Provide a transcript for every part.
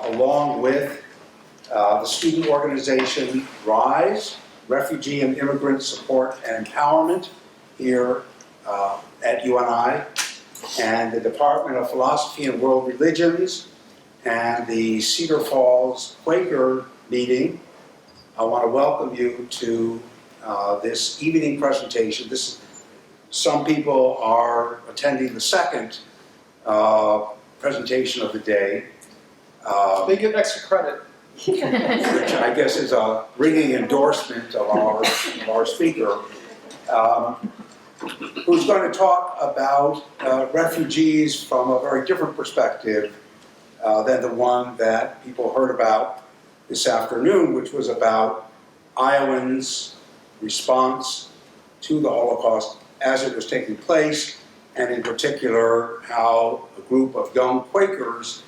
along with the student organization RISE, Refugee and Immigrant Support and Empowerment here at UNI, and the Department of Philosophy and World Religions, and the Cedar Falls Quaker meeting. I want to welcome you to this evening presentation. Some people are attending the second presentation of the day. They get extra credit. Which I guess is a ringing endorsement of our speaker, who's going to talk about refugees from a very different perspective than the one that people heard about this afternoon, which was about Iowans' response to the Holocaust as it was taking place, and in particular, how a group of young Quakers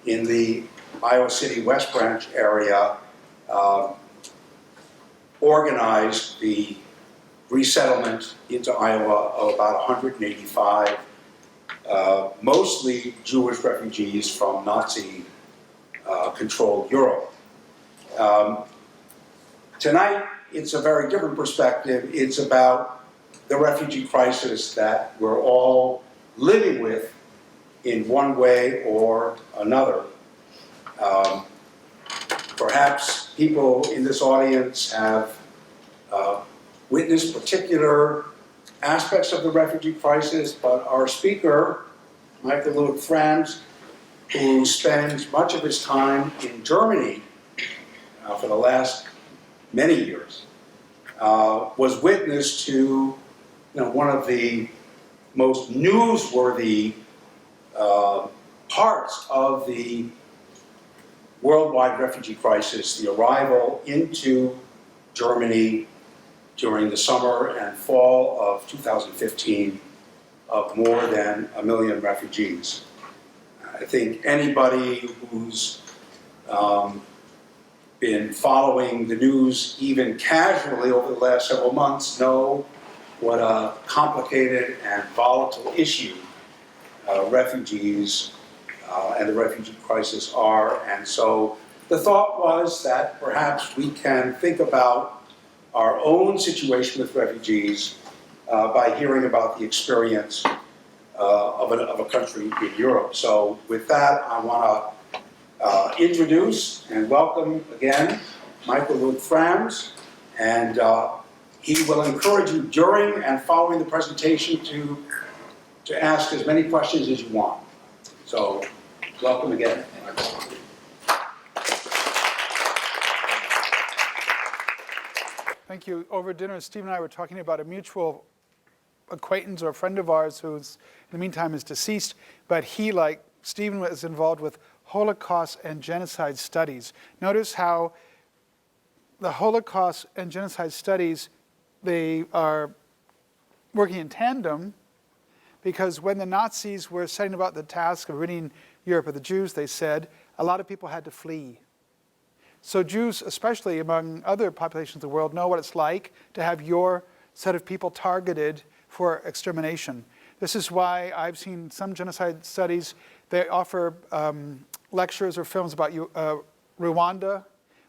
in the Iowa City West Branch area organized the resettlement into Iowa of about 185, mostly Jewish refugees from Nazi-controlled Europe. Tonight, it's a very different perspective. It's about the refugee crisis that we're all living with in one way or another. Perhaps people in this audience have witnessed particular aspects of the refugee crisis, but our speaker, Michael Franz, who spends much of his time in Germany for the last many years, was witness to one of the most newsworthy parts of the worldwide refugee crisis, the arrival into Germany during the summer and fall of 2015 of more than 1 million refugees. I think anybody who's been following the news even casually over the last several months know what a complicated and volatile issue refugees and the refugee crisis are. And so the thought was that perhaps we can think about our own situation with refugees by hearing about the experience of a country in Europe. So with that, I want to introduce and welcome again Michael Franz, and he will encourage you during and following the presentation to ask as many questions as you want. So welcome again. Thank you. Over dinner, Steve and I were talking about a mutual acquaintance or a friend of ours who's, in the meantime, is deceased, but he, like Stephen, was involved with Holocaust and genocide studies. Notice how the Holocaust and genocide studies, they are working in tandem, because when the Nazis were setting about the task of ridding Europe of the Jews, they said a lot of people had to flee. So Jews, especially among other populations of the world, know what it's like to have your set of people targeted for extermination. This is why I've seen some genocide studies. They offer lectures or films about Rwanda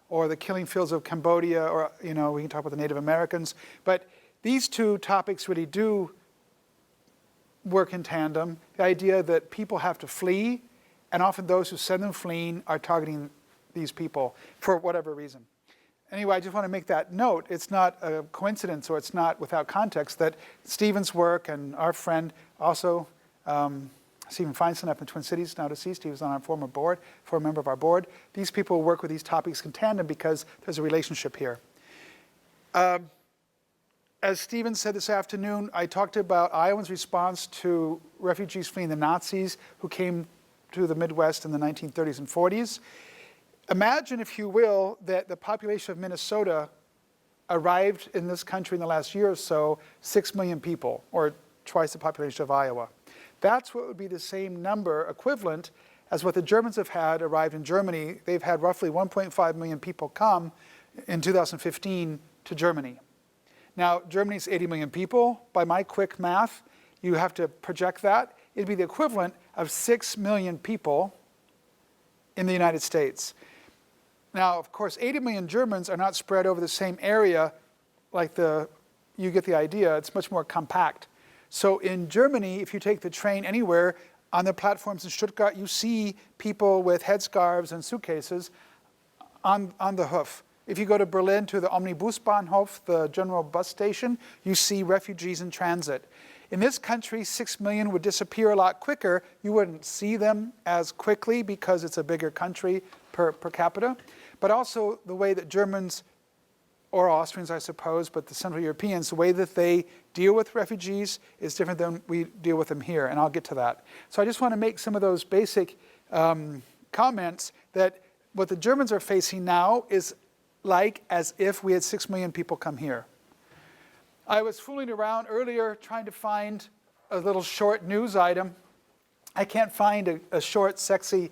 or the killing fields of Cambodia, or we can talk about the Native Americans. But these two topics really do work in tandem. The idea that people have to flee, and often those who send them fleeing are targeting these people for whatever reason. Anyway, I just want to make that note. It's not a coincidence, or it's not without context, that Stephen's work and our friend also, Stephen Feinstein up in Twin Cities, now deceased, he was on our former member of our board. These people work with these topics in tandem because there's a relationship here. As Stephen said this afternoon, I talked about Iowans' response to refugees fleeing the Nazis who came to the Midwest in the 1930s and 40s. Imagine, if you will, that the population of Minnesota arrived in this country in the last year or so, 6 million people, or twice the population of Iowa. That's what would be the same number, equivalent, as what the Germans have had arrived in Germany. They've had roughly 1.5 million people come in 2015 to Germany. Now, Germany's 80 million people. By my quick math, you have to project that. It'd be the equivalent of 6 million people in the United States. Now, of course, 80 million Germans are not spread over the same area like you get the idea, it's much more compact. So in Germany, if you take the train anywhere, on the platforms in Stuttgart, you see people with headscarves and suitcases on the hoof. If you go to Berlin to the Omnibusbahnhof, the general bus station, you see refugees in transit. In this country, 6 million would disappear a lot quicker. You wouldn't see them as quickly because it's a bigger country per capita. But also the way that Germans, or Austrians I suppose, but the Central Europeans, the way that they deal with refugees is different than we deal with them here, and I'll get to that. So I just want to make some of those basic comments that what the Germans are facing now is like as if we had 6 million people come here. I was fooling around earlier trying to find a little short news item. I can't find a short, sexy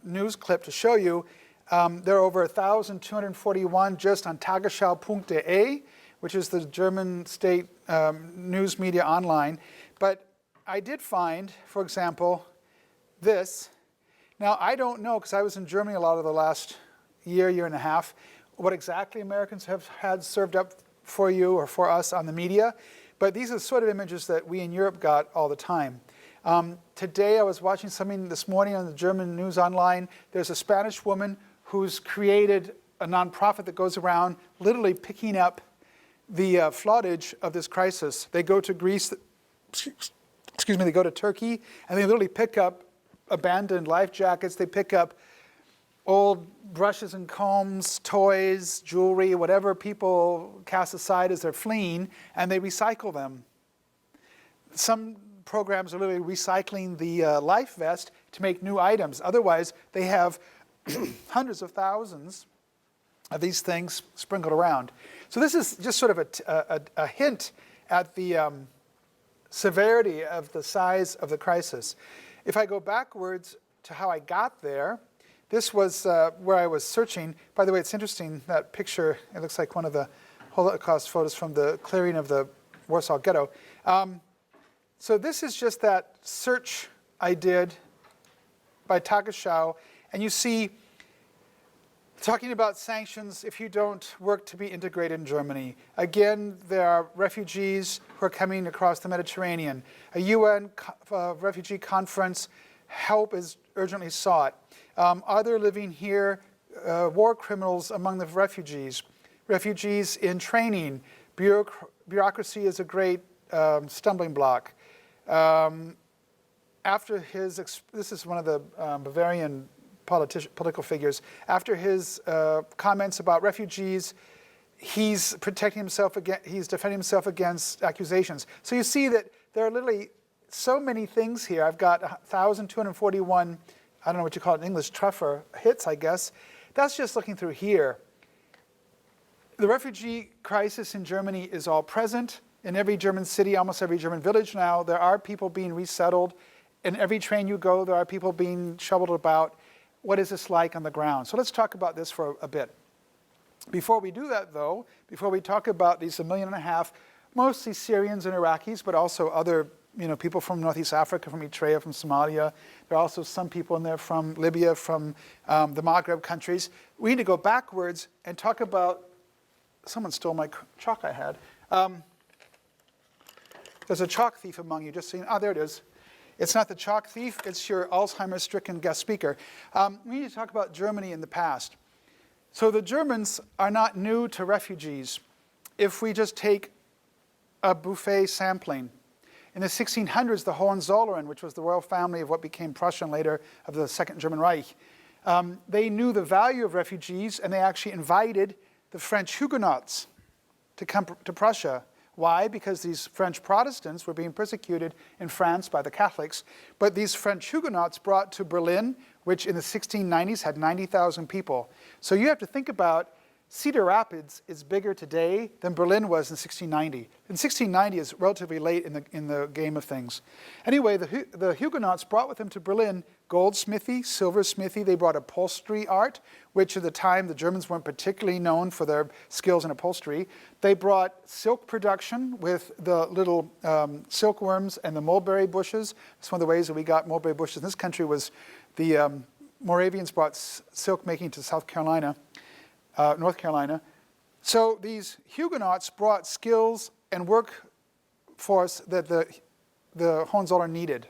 news clip to show you. There are over 1,241 just on tagesschau.de, which is the German state news media online. But I did find, for example, this. Now, I don't know, because I was in Germany a lot of the last year and a half, what exactly Americans have had served up for you or for us on the media. But these are the sort of images that we in Europe got all the time. Today, I was watching something this morning on the German news online. There's a Spanish woman who's created a nonprofit that goes around literally picking up the floodage of this crisis. They go to Greece, they go to Turkey, and they literally pick up abandoned life jackets. They pick up old brushes and combs, toys, jewelry, whatever people cast aside as they're fleeing, and they recycle them. Some programs are literally recycling the life vest to make new items. Otherwise, they have hundreds of thousands of these things sprinkled around. So this is just sort of a hint at the severity of the size of the crisis. If I go backwards to how I got there, this was where I was searching. By the way, it's interesting, that picture, it looks like one of the Holocaust photos from the clearing of the Warsaw Ghetto. So this is just that search I did by Tagesschau, and you see, talking about sanctions if you don't work to be integrated in Germany. Again, there are refugees who are coming across the Mediterranean. A UN refugee conference, help is urgently sought. Are there living here war criminals among the refugees? Refugees in training. Bureaucracy is a great stumbling block. After his, this is one of the Bavarian political figures, after his comments about refugees, he's protecting himself against, he's defending himself against accusations. So you see that there are literally so many things here. I've got 1,241, I don't know what you call it in English, treffer hits, I guess. That's just looking through here. The refugee crisis in Germany is all present. In every German city, almost every German village now, there are people being resettled. In every train you go, there are people being shoveled about. What is this like on the ground? So let's talk about this for a bit. Before we do that, though, before we talk about these 1.5 million, mostly Syrians and Iraqis, but also other people from Northeast Africa, from Eritrea, from Somalia. There are also some people in there from Libya, from the Maghreb countries. We need to go backwards and talk about, someone stole my chalk I had. There's a chalk thief among you, just so you know. Oh, there it is. It's not the chalk thief, it's your Alzheimer's-stricken guest speaker. We need to talk about Germany in the past. So the Germans are not new to refugees. If we just take a buffet sampling. In the 1600s, the Hohenzollern, which was the royal family of what became Prussia and later of the Second German Reich, they knew the value of refugees, and they actually invited the French Huguenots to come to Prussia. Why? Because these French Protestants were being persecuted in France by the Catholics. But these French Huguenots brought to Berlin, which in the 1690s had 90,000 people. So you have to think about Cedar Rapids is bigger today than Berlin was in 1690. In 1690 is relatively late in the game of things. Anyway, the Huguenots brought with them to Berlin goldsmithy, silversmithy. They brought upholstery art, which at the time the Germans weren't particularly known for their skills in upholstery. They brought silk production with the little silkworms and the mulberry bushes. It's one of the ways that we got mulberry bushes in this country was the Moravians brought silk making to South Carolina, North Carolina. So these Huguenots brought skills and workforce that the Hohenzollern needed.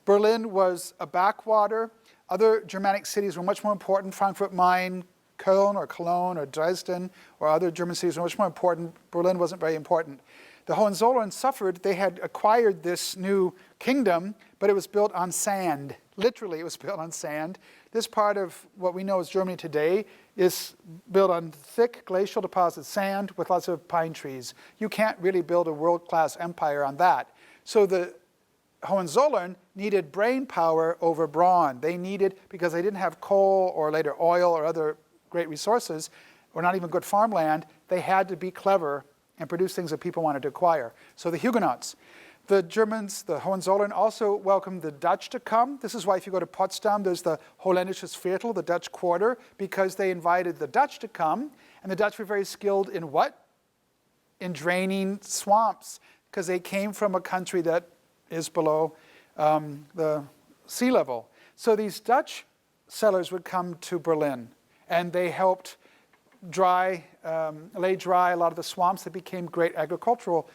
Berlin was a backwater. Other Germanic cities were much more important. Frankfurt Main, Köln or Cologne or Dresden or other German cities were much more important. Berlin wasn't very important. The Hohenzollern suffered. They had acquired this new kingdom, but it was built on sand. Literally, it was built on sand. This part of what we know as Germany today is built on thick glacial deposit sand with lots of pine trees. You can't really build a world-class empire on that. So the Hohenzollern needed brain power over brawn. They needed, because they didn't have coal or later oil or other great resources, or not even good farmland, they had to be clever and produce things that people wanted to acquire. So the Huguenots. The Germans, the Hohenzollern, also welcomed the Dutch to come. This is why if you go to Potsdam, there's the Holländisches Viertel, the Dutch quarter, because they invited the Dutch to come. And the Dutch were very skilled in what? In draining swamps, because they came from a country that is below the sea level. So these Dutch settlers would come to Berlin, and they helped lay dry a lot of the swamps that became great agricultural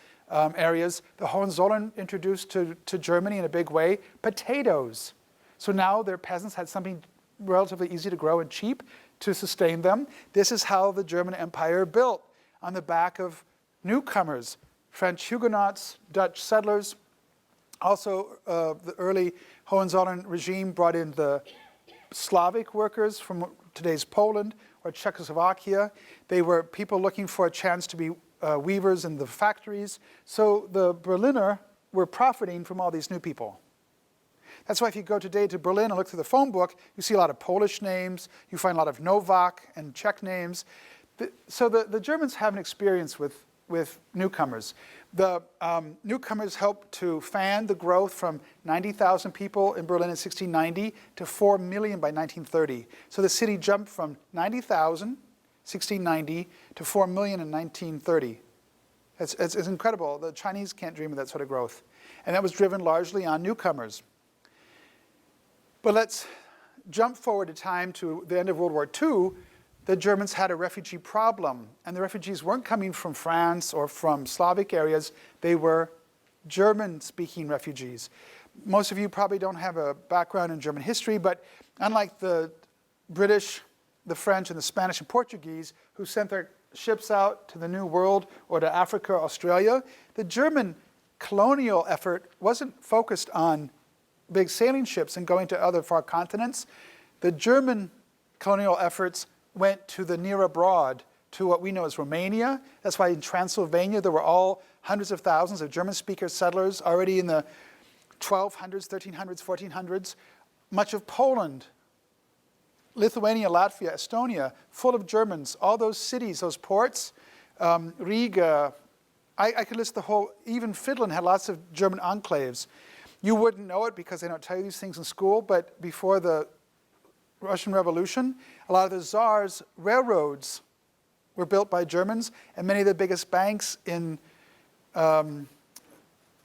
areas. The Hohenzollern introduced to Germany in a big way potatoes. So now their peasants had something relatively easy to grow and cheap to sustain them. This is how the German Empire built, on the back of newcomers, French Huguenots, Dutch settlers. Also, the early Hohenzollern regime brought in the Slavic workers from today's Poland or Czechoslovakia. They were people looking for a chance to be weavers in the factories. So the Berliner were profiting from all these new people. That's why if you go today to Berlin and look through the phone book, you see a lot of Polish names, you find a lot of Novak and Czech names. So the Germans have an experience with newcomers. The newcomers helped to fan the growth from 90,000 people in Berlin in 1690 to 4 million by 1930. So the city jumped from 90,000 1690 to 4 million in 1930. It's incredible. The Chinese can't dream of that sort of growth. And that was driven largely on newcomers. But let's jump forward a time to the end of World War II. The Germans had a refugee problem, and the refugees weren't coming from France or from Slavic areas. They were German-speaking refugees. Most of you probably don't have a background in German history, but unlike the British, the French, and the Spanish and Portuguese, who sent their ships out to the New World or to Africa or Australia, the German colonial effort wasn't focused on big sailing ships and going to other far continents. The German colonial efforts went to the near abroad, to what we know as Romania. That's why in Transylvania there were all hundreds of thousands of German-speaker settlers already in the 1200s, 1300s, 1400s. Much of Poland, Lithuania, Latvia, Estonia, full of Germans. All those cities, those ports, Riga, I could list the whole, even Finland had lots of German enclaves. You wouldn't know it because they don't tell you these things in school, but before the Russian Revolution, a lot of the Tsar's railroads were built by Germans, and many of the biggest banks in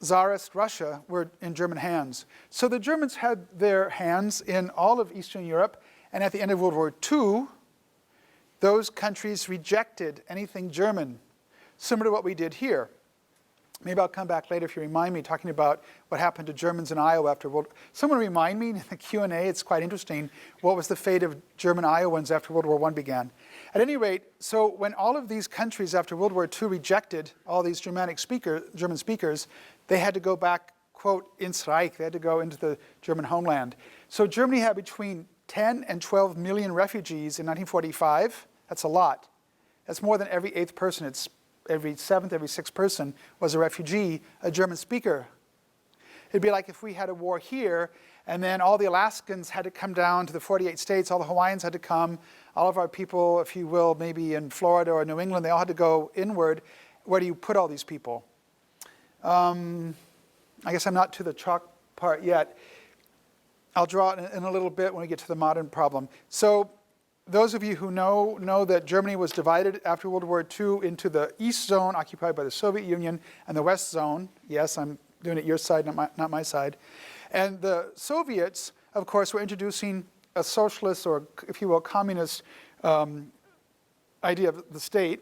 Tsarist Russia were in German hands. So the Germans had their hands in all of Eastern Europe, and at the end of World War II, those countries rejected anything German, similar to what we did here. Maybe I'll come back later if you remind me, talking about what happened to Germans in Iowa after World War. Someone remind me in the Q&A, it's quite interesting, what was the fate of German Iowans after World War I began. At any rate, so when all of these countries after World War II rejected all these German speakers, they had to go back, quote, ins Reich, they had to go into the German homeland. So Germany had between 10 and 12 million refugees in 1945. That's a lot. That's more than every 8th person. It's every 7th, every 6th person was a refugee, a German speaker. It'd be like if we had a war here, and then all the Alaskans had to come down to the 48 states, all the Hawaiians had to come, all of our people, if you will, maybe in Florida or New England, they all had to go inward. Where do you put all these people? I guess I'm not to the chalk part yet. I'll draw it in a little bit when we get to the modern problem. So those of you who know that Germany was divided after World War II into the East Zone, occupied by the Soviet Union, and the West Zone. Yes, I'm doing it your side, not my side. And the Soviets, of course, were introducing a socialist or, if you will, communist idea of the state,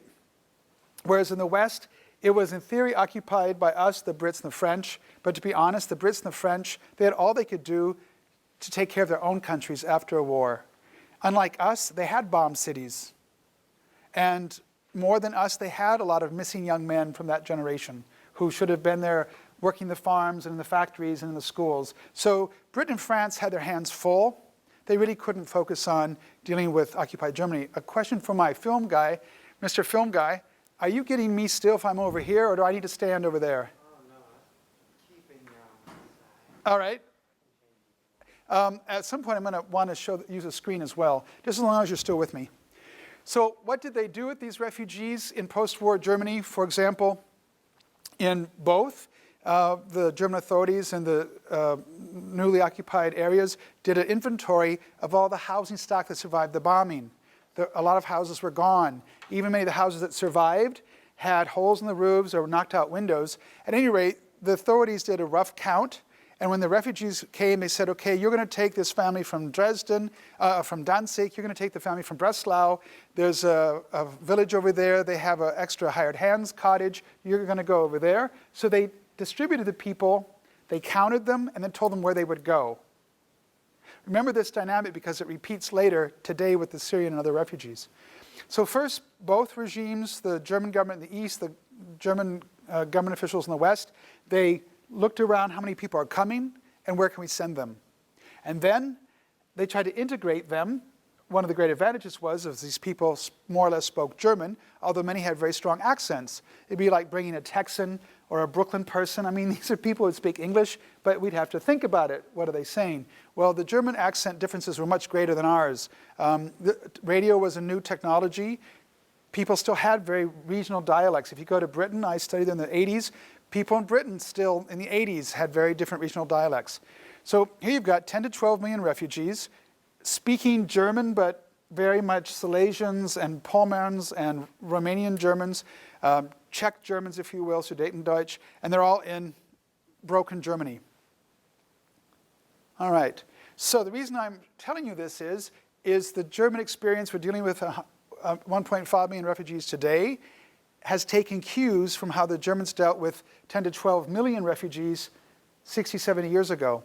whereas in the West, it was in theory occupied by us, the Brits and the French, but to be honest, the Brits and the French, they had all they could do to take care of their own countries after a war. Unlike us, they had bombed cities. And more than us, they had a lot of missing young men from that generation who should have been there working the farms and in the factories and in the schools. So Britain and France had their hands full. They really couldn't focus on dealing with occupied Germany. A question for my film guy, Mr. Film Guy, are you getting me still if I'm over here, or do I need to stand over there? Oh, no, keeping you on the side. All right. At some point, I'm going to want to use a screen as well, just as long as you're still with me. So what did they do with these refugees in post-war Germany? For example, in both the German authorities and the newly occupied areas did an inventory of all the housing stock that survived the bombing. A lot of houses were gone. Even many of the houses that survived had holes in the roofs or knocked out windows. At any rate, the authorities did a rough count. And when the refugees came, they said, okay, you're going to take this family from Dresden, from Danzig. You're going to take the family from Breslau. There's a village over there. They have an extra hired hands cottage. You're going to go over there. So they distributed the people. They counted them and then told them where they would go. Remember this dynamic because it repeats later today with the Syrian and other refugees. So first, both regimes, the German government in the East, the German government officials in the West, they looked around how many people are coming and where can we send them. And then they tried to integrate them. One of the great advantages was if these people more or less spoke German, although many had very strong accents. It'd be like bringing a Texan or a Brooklyn person. I mean, these are people who speak English, but we'd have to think about it. What are they saying? Well, the German accent differences were much greater than ours. The radio was a new technology. People still had very regional dialects. If you go to Britain, I studied in the 80s, people in Britain still in the 80s had very different regional dialects. So here you've got 10 to 12 million refugees speaking German, but very much Silesians and Pomerans and Romanian Germans, Czech Germans, if you will, Sudetendeutsch, and they're all in broken Germany. All right. So the reason I'm telling you this is the German experience. We're dealing with 1.5 million refugees today has taken cues from how the Germans dealt with 10 to 12 million refugees 60, 70 years ago.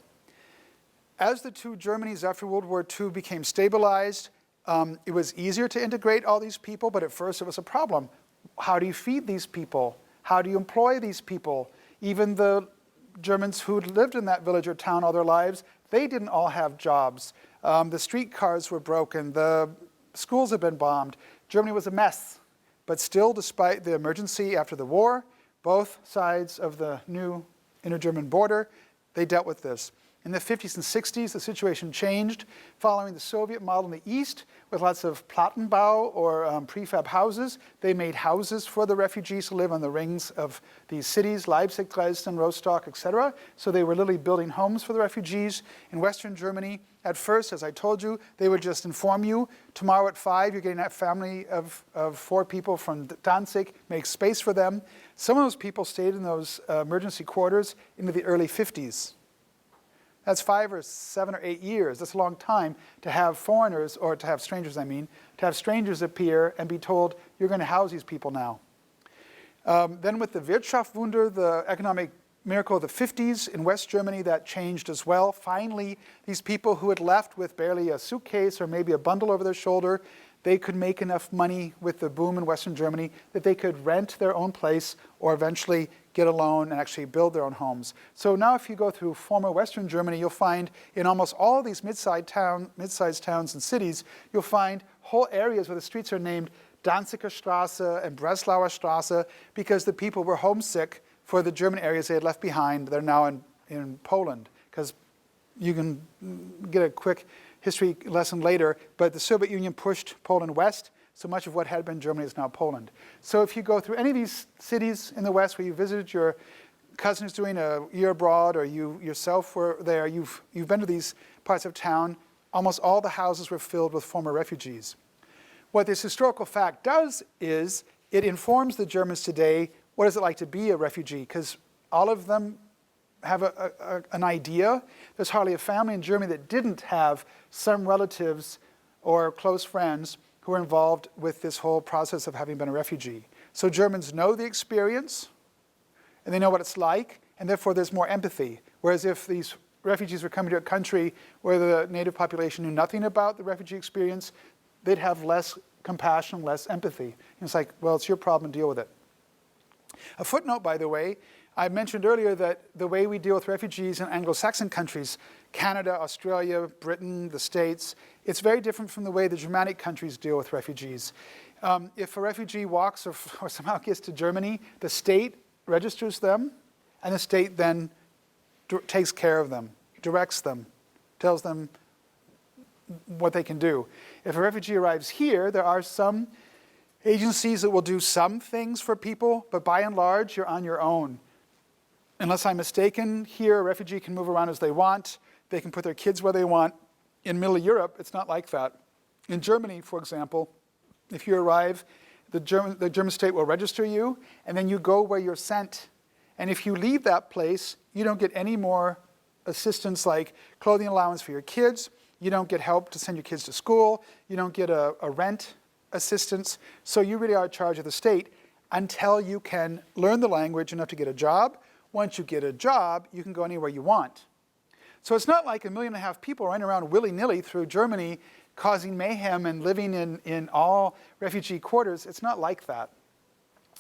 As the two Germanys after World War II became stabilized, it was easier to integrate all these people, but at first it was a problem. How do you feed these people? How do you employ these people? Even the Germans who'd lived in that village or town all their lives, they didn't all have jobs. The streetcars were broken. The schools had been bombed. Germany was a mess. But still, despite the emergency after the war, both sides of the new inter-German border, they dealt with this. In the 50s and 60s, the situation changed following the Soviet model in the East with lots of Plattenbau or prefab houses. They made houses for the refugees to live on the rings of these cities, Leipzig, Dresden, Rostock, etc. So they were literally building homes for the refugees. In Western Germany, at first, as I told you, they would just inform you, tomorrow at 5, you're getting that family of 4 people from Danzig, make space for them. Some of those people stayed in those emergency quarters into the early 50s. That's 5 or 7 or 8 years. That's a long time to have foreigners, or to have strangers, I mean, to have strangers appear and be told, you're going to house these people now. Then with the Wirtschaftswunder, the economic miracle of the 50s in West Germany, that changed as well. Finally, these people who had left with barely a suitcase or maybe a bundle over their shoulder, they could make enough money with the boom in Western Germany that they could rent their own place or eventually get a loan and actually build their own homes. So now if you go through former Western Germany, you'll find in almost all these mid-sized towns and cities, you'll find whole areas where the streets are named Danziger Straße and Breslauer Straße because the people were homesick for the German areas they had left behind. They're now in Poland, because you can get a quick history lesson later, but the Soviet Union pushed Poland west, so much of what had been Germany is now Poland. So if you go through any of these cities in the West where you visited your cousins doing a year abroad, or you yourself were there, you've been to these parts of town, almost all the houses were filled with former refugees. What this historical fact does is it informs the Germans today, what is it like to be a refugee? Because all of them have an idea. There's hardly a family in Germany that didn't have some relatives or close friends who are involved with this whole process of having been a refugee. So Germans know the experience, and they know what it's like, and therefore there's more empathy. Whereas if these refugees were coming to a country where the native population knew nothing about the refugee experience, they'd have less compassion, less empathy. And it's like, well, it's your problem, deal with it. A footnote, by the way, I mentioned earlier that the way we deal with refugees in Anglo-Saxon countries, Canada, Australia, Britain, the States, it's very different from the way the Germanic countries deal with refugees. If a refugee walks or somehow gets to Germany, the state registers them, and the state then takes care of them, directs them, tells them what they can do. If a refugee arrives here, there are some agencies that will do some things for people, but by and large, you're on your own. Unless I'm mistaken, here a refugee can move around as they want. They can put their kids where they want. In Middle Europe, it's not like that. In Germany, for example, if you arrive, the German state will register you, and then you go where you're sent. And if you leave that place, you don't get any more assistance like clothing allowance for your kids. You don't get help to send your kids to school. You don't get a rent assistance. So you really are in charge of the state until you can learn the language enough to get a job. Once you get a job, you can go anywhere you want. So it's not like 1.5 million people running around willy-nilly through Germany causing mayhem and living in all refugee quarters. It's not like that.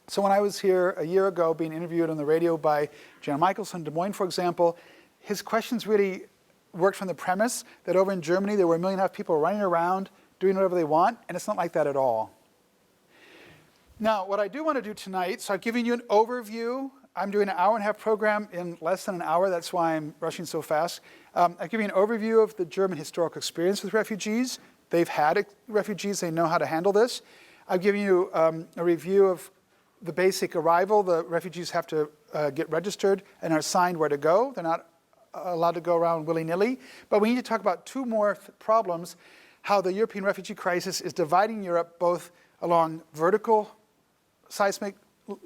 So when I was here a year ago being interviewed on the radio by Jan Michelson, Des Moines, for example, his questions really worked from the premise that over in Germany there were 1.5 million people running around doing whatever they want, and it's not like that at all. Now, what I do want to do tonight, so I've given you an overview. I'm doing an hour-and-a-half program in less than an hour. That's why I'm rushing so fast. I've given you an overview of the German historical experience with refugees. They've had refugees. They know how to handle this. I've given you a review of the basic arrival. The refugees have to get registered and are assigned where to go. They're not allowed to go around willy-nilly. But we need to talk about two more problems, how the European refugee crisis is dividing Europe both along vertical seismic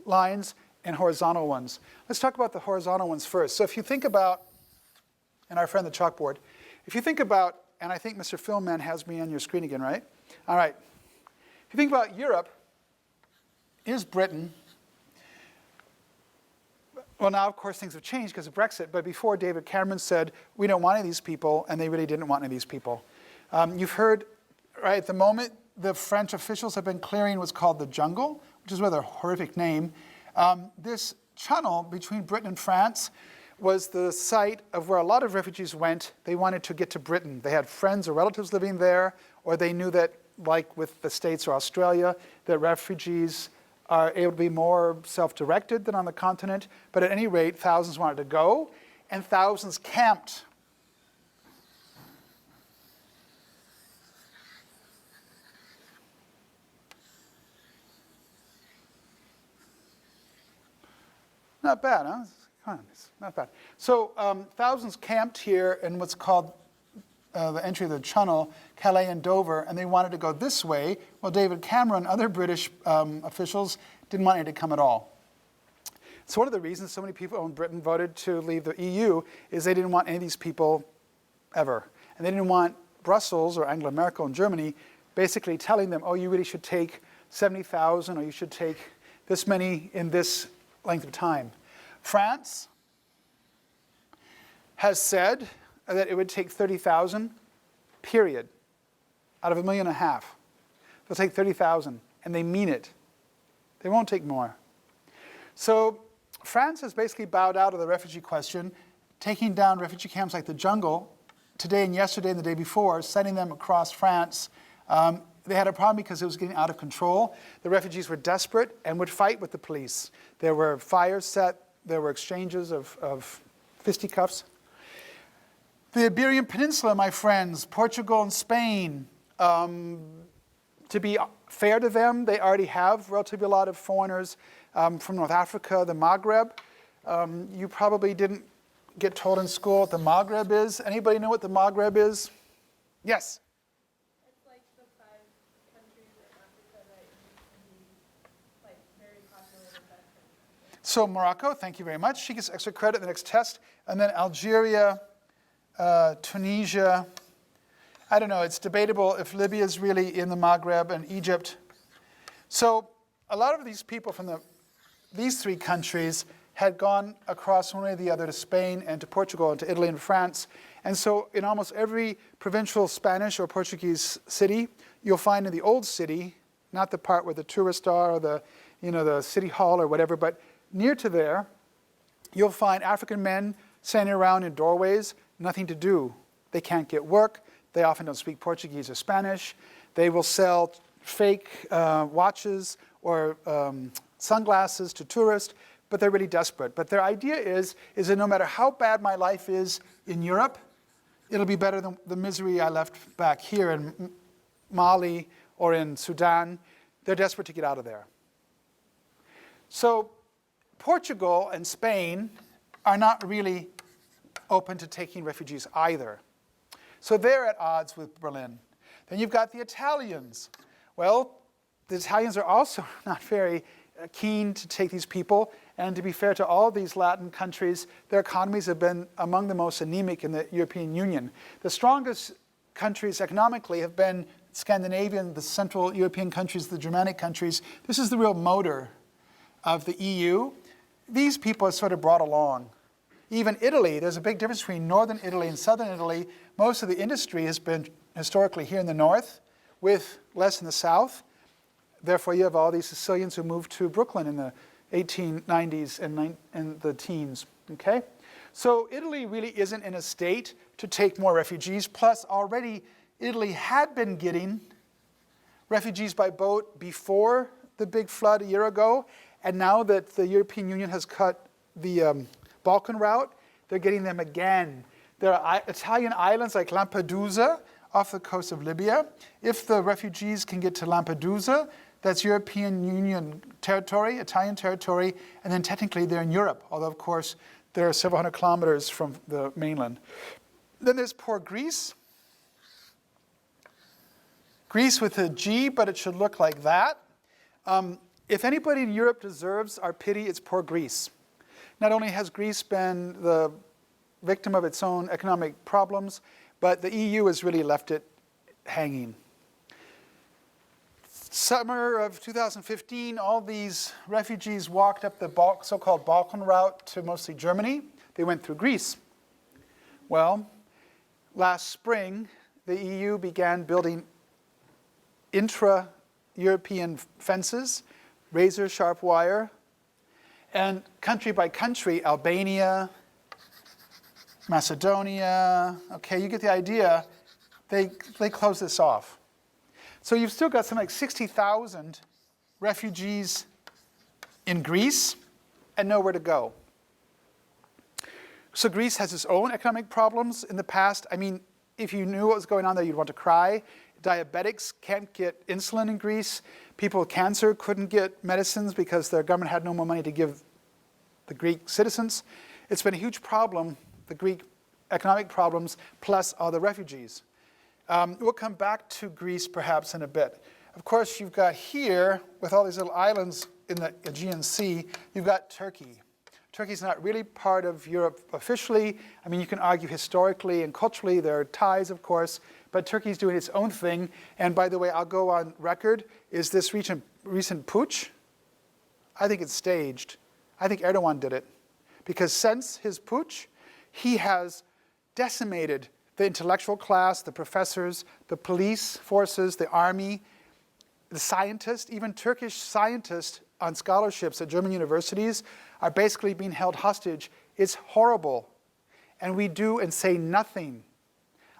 lines and horizontal ones. Let's talk about the horizontal ones first. So if you think about, and our friend the chalkboard, if you think about, and I think Mr. Filmman has me on your screen again, right? All right. If you think about Europe, here's Britain. Well, now, of course, things have changed because of Brexit, but before David Cameron said, we don't want any of these people, and they really didn't want any of these people. You've heard, right, at the moment, the French officials have been clearing what's called the jungle, which is a rather horrific name. This channel between Britain and France was the site of where a lot of refugees went. They wanted to get to Britain. They had friends or relatives living there, or they knew that, like with the States or Australia, that refugees are able to be more self-directed than on the continent. But at any rate, thousands wanted to go, and thousands camped. Not bad, huh? Come on, it's not bad. So thousands camped here in what's called the entry of the channel, Calais and Dover, and they wanted to go this way. Well, David Cameron and other British officials didn't want any to come at all. So one of the reasons so many people in Britain voted to leave the EU is they didn't want any of these people ever. And they didn't want Brussels or Angela Merkel in Germany basically telling them, oh, you really should take 70,000 or you should take this many in this length of time. France has said that it would take 30,000, period, out of 1.5 million. They'll take 30,000, and they mean it. They won't take more. So France has basically bowed out of the refugee question, taking down refugee camps like the jungle today and yesterday and the day before, sending them across France. They had a problem because it was getting out of control. The refugees were desperate and would fight with the police. There were fires set. There were exchanges of fisticuffs. The Iberian Peninsula, my friends, Portugal and Spain, to be fair to them, they already have relatively a lot of foreigners from North Africa, the Maghreb. You probably didn't get told in school what the Maghreb is. Anybody know what the Maghreb is? Yes? It's like the 5 countries in Africa that used to be like very populated by French. So Morocco, thank you very much. She gets extra credit in the next test. And then Algeria, Tunisia. I don't know, it's debatable if Libya is really in the Maghreb, and Egypt. So a lot of these people from these three countries had gone across one way or the other to Spain and to Portugal and to Italy and France. And so in almost every provincial Spanish or Portuguese city, you'll find in the old city, not the part where the tourists are or the city hall or whatever, but near to there, you'll find African men standing around in doorways, nothing to do. They can't get work. They often don't speak Portuguese or Spanish. They will sell fake watches or sunglasses to tourists, but they're really desperate. But their idea is that no matter how bad my life is in Europe, it'll be better than the misery I left back here in Mali or in Sudan. They're desperate to get out of there. So Portugal and Spain are not really open to taking refugees either. So they're at odds with Berlin. Then you've got the Italians. Well, the Italians are also not very keen to take these people. And to be fair to all these Latin countries, their economies have been among the most anemic in the European Union. The strongest countries economically have been Scandinavian, the Central European countries, the Germanic countries. This is the real motor of the EU. These people are sort of brought along. Even Italy, there's a big difference between northern Italy and southern Italy. Most of the industry has been historically here in the north, with less in the south. Therefore, you have all these Sicilians who moved to Brooklyn in the 1890s and the teens, okay? So Italy really isn't in a state to take more refugees. Plus, already Italy had been getting refugees by boat before the big flood a year ago. And now that the European Union has cut the Balkan route, they're getting them again. There are Italian islands like Lampedusa off the coast of Libya. If the refugees can get to Lampedusa, that's European Union territory, Italian territory, and then technically they're in Europe, although of course they're several hundred kilometers from the mainland. Then there's poor Greece. Greece with a G, but it should look like that. If anybody in Europe deserves our pity, it's poor Greece. Not only has Greece been the victim of its own economic problems, but the EU has really left it hanging. Summer of 2015, all these refugees walked up the so-called Balkan route to mostly Germany. They went through Greece. Well, last spring, the EU began building intra-European fences, razor-sharp wire, and country by country, Albania, Macedonia, okay, you get the idea, they close this off. So you've still got something like 60,000 refugees in Greece and nowhere to go. So Greece has its own economic problems in the past. I mean, if you knew what was going on there, you'd want to cry. Diabetics can't get insulin in Greece. People with cancer couldn't get medicines because their government had no more money to give the Greek citizens. It's been a huge problem, the Greek economic problems, plus all the refugees. We'll come back to Greece perhaps in a bit. Of course, you've got here, with all these little islands in the Aegean Sea, you've got Turkey. Turkey's not really part of Europe officially. I mean, you can argue historically and culturally there are ties, of course, but Turkey's doing its own thing. And by the way, I'll go on record, is this recent putsch? I think it's staged. I think Erdogan did it. Because since his putsch, he has decimated the intellectual class, the professors, the police forces, the army, the scientists, even Turkish scientists on scholarships at German universities are basically being held hostage. It's horrible. And we do and say nothing.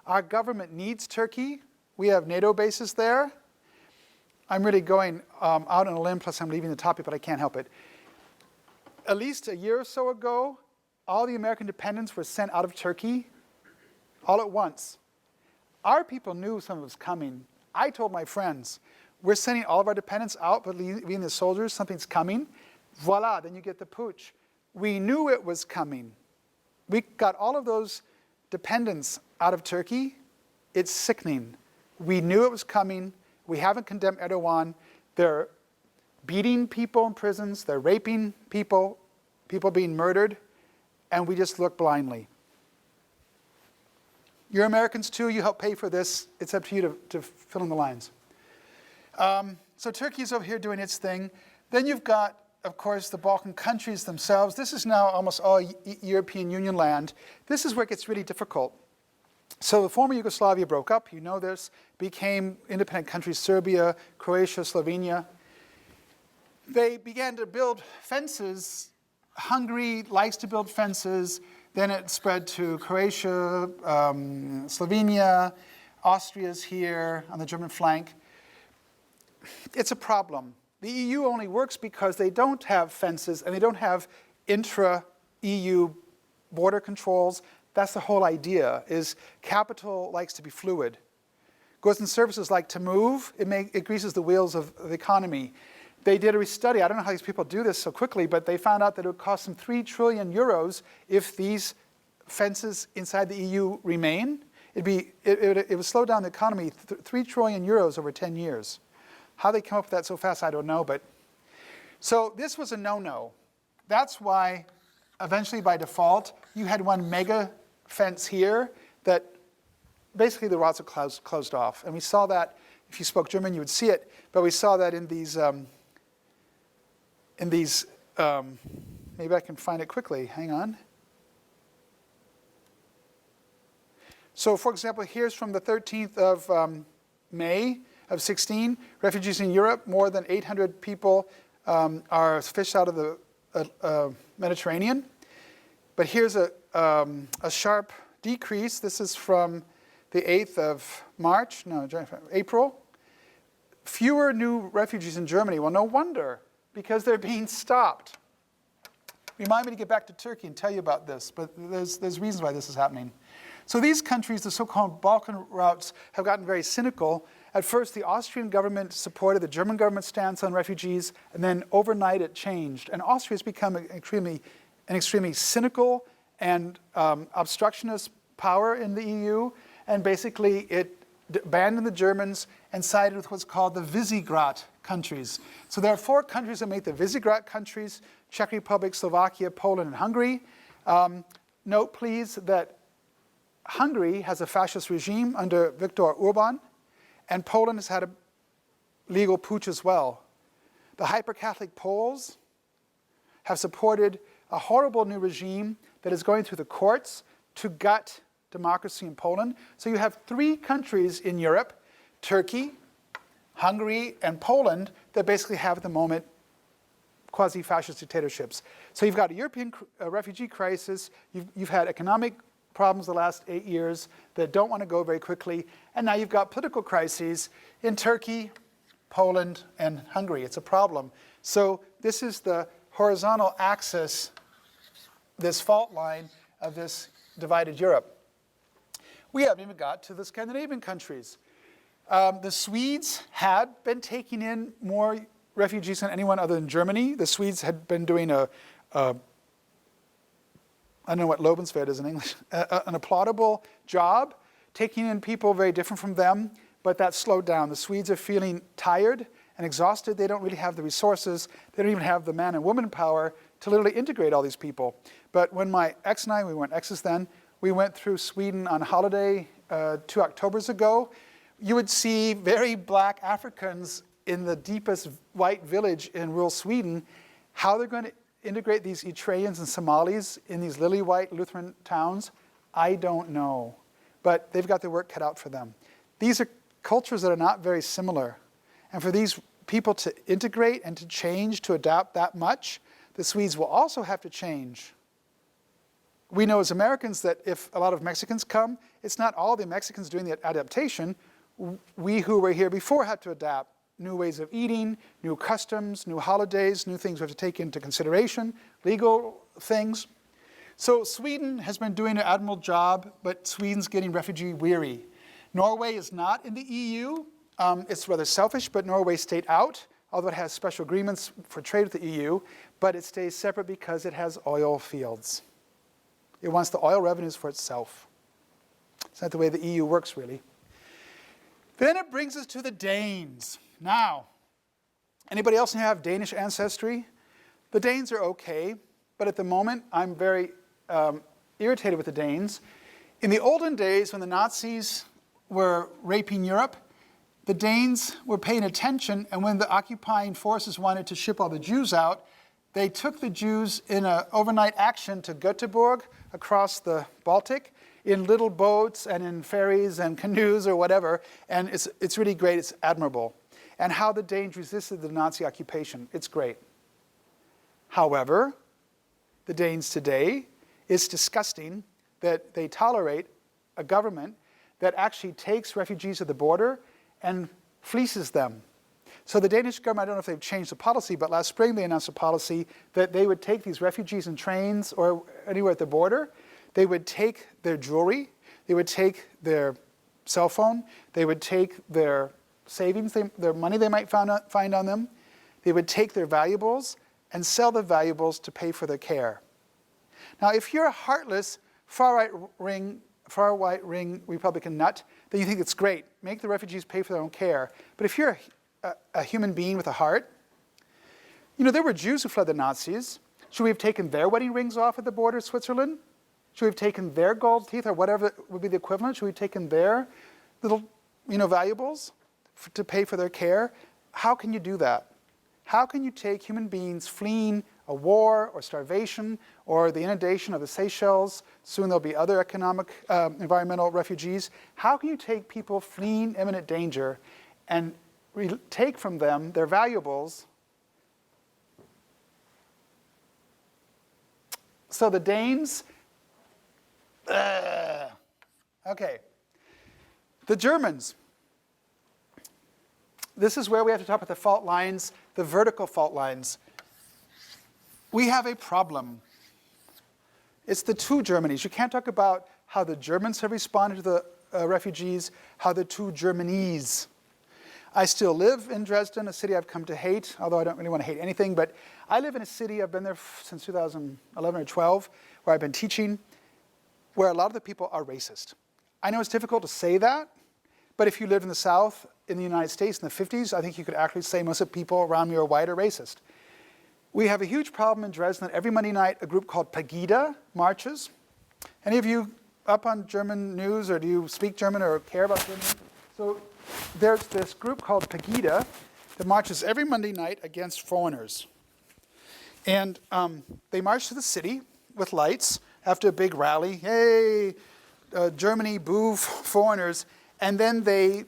Our government needs Turkey. We have NATO bases there. I'm really going out on a limb, plus I'm leaving the topic, but I can't help it. At least a year or so ago, all the American dependents were sent out of Turkey all at once. Our people knew something was coming. I told my friends, we're sending all of our dependents out, but leaving the soldiers, something's coming. Voila, then you get the putsch. We knew it was coming. We got all of those dependents out of Turkey. It's sickening. We knew it was coming. We haven't condemned Erdogan. They're beating people in prisons. They're raping people people being murdered, and we just look blindly. You're Americans too, you help pay for this. It's up to you to fill in the lines. So Turkey's over here doing its thing. Then you've got, of course, the Balkan countries themselves. This is now almost all European Union land. This is where it gets really difficult. So the former Yugoslavia broke up, you know this, became independent countries, Serbia, Croatia, Slovenia. They began to build fences. Hungary likes to build fences. Then it spread to Croatia, Slovenia, Austria's here on the German flank. It's a problem. The EU only works because they don't have fences and they don't have intra-EU border controls. That's the whole idea, is capital likes to be fluid. Goods and services like to move. It greases the wheels of the economy. They did a study. I don't know how these people do this so quickly, but they found out that it would cost them 3 trillion euros if these fences inside the EU remain. It would slow down the economy 3 trillion euros over 10 years. How they come up with that so fast, I don't know. But so this was a no-no. That's why eventually by default, you had one mega fence here that basically the routes are closed off. And we saw that, if you spoke German, you would see it. But we saw that in these maybe I can find it quickly. Hang on. So for example, here's from the 13th of May of 16. Refugees in Europe, more than 800 people are fished out of the Mediterranean. But here's a sharp decrease. This is from the 8th of March, no, April. Fewer new refugees in Germany. Well, no wonder, because they're being stopped. Remind me to get back to Turkey and tell you about this, but there's reasons why this is happening. So these countries, the so-called Balkan routes, have gotten very cynical. At first, the Austrian government supported the German government's stance on refugees, and then overnight it changed. And Austria has become an extremely cynical and obstructionist power in the EU, and basically it abandoned the Germans and sided with what's called the Visegrad countries. So there are 4 countries that make the Visegrad countries: Czech Republic, Slovakia, Poland, and Hungary. Note, please, that Hungary has a fascist regime under Viktor Orban, and Poland has had a legal putsch as well. The hyper-Catholic Poles have supported a horrible new regime that is going through the courts to gut democracy in Poland. So you have 3 countries in Europe, Turkey, Hungary, and Poland, that basically have at the moment quasi-fascist dictatorships. So you've got a European refugee crisis, you've had economic problems the last 8 years that don't want to go very quickly, and now you've got political crises in Turkey, Poland, and Hungary. It's a problem. So this is the horizontal axis, this fault line of this divided Europe. We haven't even got to the Scandinavian countries. The Swedes had been taking in more refugees than anyone other than Germany. The Swedes had been doing I don't know what Lebenswert is in English, an applaudable job, taking in people very different from them, but that slowed down. The Swedes are feeling tired and exhausted. They don't really have the resources. They don't even have the man and woman power to literally integrate all these people. But when my ex and I, we weren't exes then, we went through Sweden on holiday 2 Octobers ago, you would see very black Africans in the deepest white village in rural Sweden. How they're going to integrate these Eritreans and Somalis in these lily-white Lutheran towns, I don't know. But they've got their work cut out for them. These are cultures that are not very similar. And for these people to integrate and to change, to adapt that much, the Swedes will also have to change. We know as Americans that if a lot of Mexicans come, it's not all the Mexicans doing the adaptation. We who were here before had to adapt. New ways of eating, new customs, new holidays, new things we have to take into consideration, legal things. So Sweden has been doing an admirable job, but Sweden's getting refugee weary. Norway is not in the EU. It's rather selfish, but Norway stayed out, although it has special agreements for trade with the EU, but it stays separate because it has oil fields. It wants the oil revenues for itself. It's not the way the EU works, really. Then it brings us to the Danes. Now, anybody else have Danish ancestry? The Danes are okay. but at the moment I'm very irritated with the Danes. In the olden days when the Nazis were raping Europe, the Danes were paying attention, and when the occupying forces wanted to ship all the Jews out, they took the Jews in an overnight action to Göteborg across the Baltic in little boats and in ferries and canoes or whatever, and it's really great, it's admirable. And how the Danes resisted the Nazi occupation, it's great. However, the Danes today, it's disgusting that they tolerate a government that actually takes refugees at the border and fleeces them. So the Danish government, I don't know if they've changed the policy, but last spring they announced a policy that they would take these refugees in trains or anywhere at the border. They would take their jewelry, they would take their cell phone, they would take their savings, their money they might find on them, they would take their valuables and sell the valuables to pay for their care. Now, if you're a heartless, far-right ring Republican nut, then you think it's great. Make the refugees pay for their own care. But if you're a human being with a heart, you know, there were Jews who fled the Nazis. Should we have taken their wedding rings off at the border of Switzerland? Should we have taken their gold teeth or whatever would be the equivalent? Should we have taken their little, valuables to pay for their care? How can you do that? How can you take human beings fleeing a war or starvation or the inundation of the Seychelles? Soon there'll be other economic, environmental refugees. How can you take people fleeing imminent danger and take from them their valuables? So the Danes, okay. The Germans. This is where we have to talk about the fault lines, the vertical fault lines. We have a problem. It's the two Germanys. You can't talk about how the Germans have responded to the refugees, how the two Germanys. I still live in Dresden, a city I've come to hate, although I don't really want to hate anything, but I live in a city, I've been there since 2011 or 12, where I've been teaching, where a lot of the people are racist. I know it's difficult to say that, but if you lived in the South, in the United States in the 50s, I think you could actually say most of the people around me are white or racist. We have a huge problem in Dresden that every Monday night a group called Pegida marches. Any of you up on German news, or do you speak German or care about German? So there's this group called Pegida that marches every Monday night against foreigners. And they march to the city with lights after a big rally. Hey, Germany, boo foreigners. And then they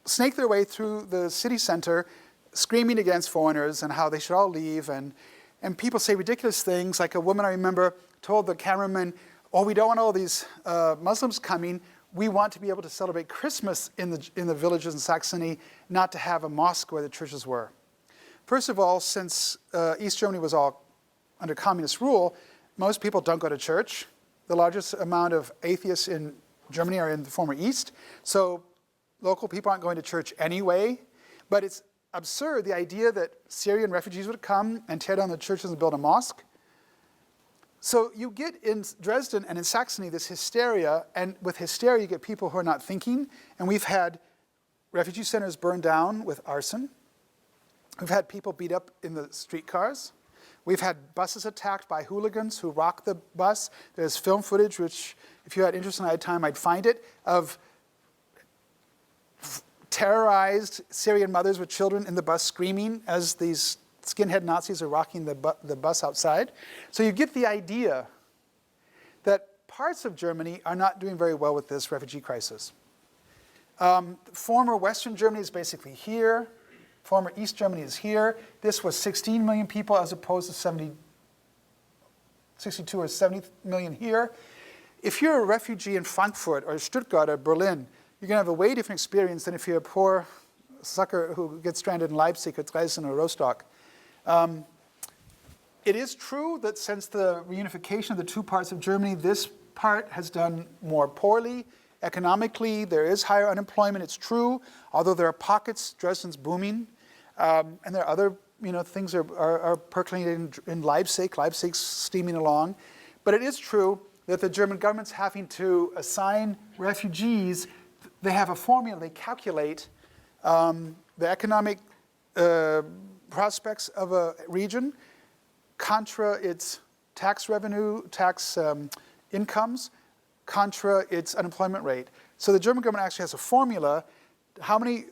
snake their way through the city center screaming against foreigners and how they should all leave. And people say ridiculous things, like a woman I remember told the cameraman, oh, we don't want all these Muslims coming. We want to be able to celebrate Christmas in the villages in Saxony, not to have a mosque where the churches were. First of all, since East Germany was all under communist rule, most people don't go to church. The largest amount of atheists in Germany are in the former East. So local people aren't going to church anyway. But it's absurd, the idea that Syrian refugees would come and tear down the churches and build a mosque. So you get in Dresden and in Saxony this hysteria, and with hysteria you get people who are not thinking. And we've had refugee centers burned down with arson. We've had people beat up in the streetcars. We've had buses attacked by hooligans who rock the bus. There's film footage, which if you had interest and I had time, I'd find it, of terrorized Syrian mothers with children in the bus screaming as these skinhead Nazis are rocking the bus outside. So you get the idea that parts of Germany are not doing very well with this refugee crisis. Former Western Germany is basically here. Former East Germany is here. This was 16 million people as opposed to 62 or 70 million here. If you're a refugee in Frankfurt or Stuttgart or Berlin, you're going to have a way different experience than if you're a poor sucker who gets stranded in Leipzig or Dresden or Rostock. It is true that since the reunification of the two parts of Germany, this part has done more poorly. Economically, there is higher unemployment, it's true, although there are pockets, Dresden's booming, and there are other things are percolating in Leipzig, Leipzig's steaming along. But it is true that the German government's having to assign refugees. They have a formula, they calculate the economic prospects of a region, contra its tax revenue, tax incomes, contra its unemployment rate. So the German government actually has a formula. How many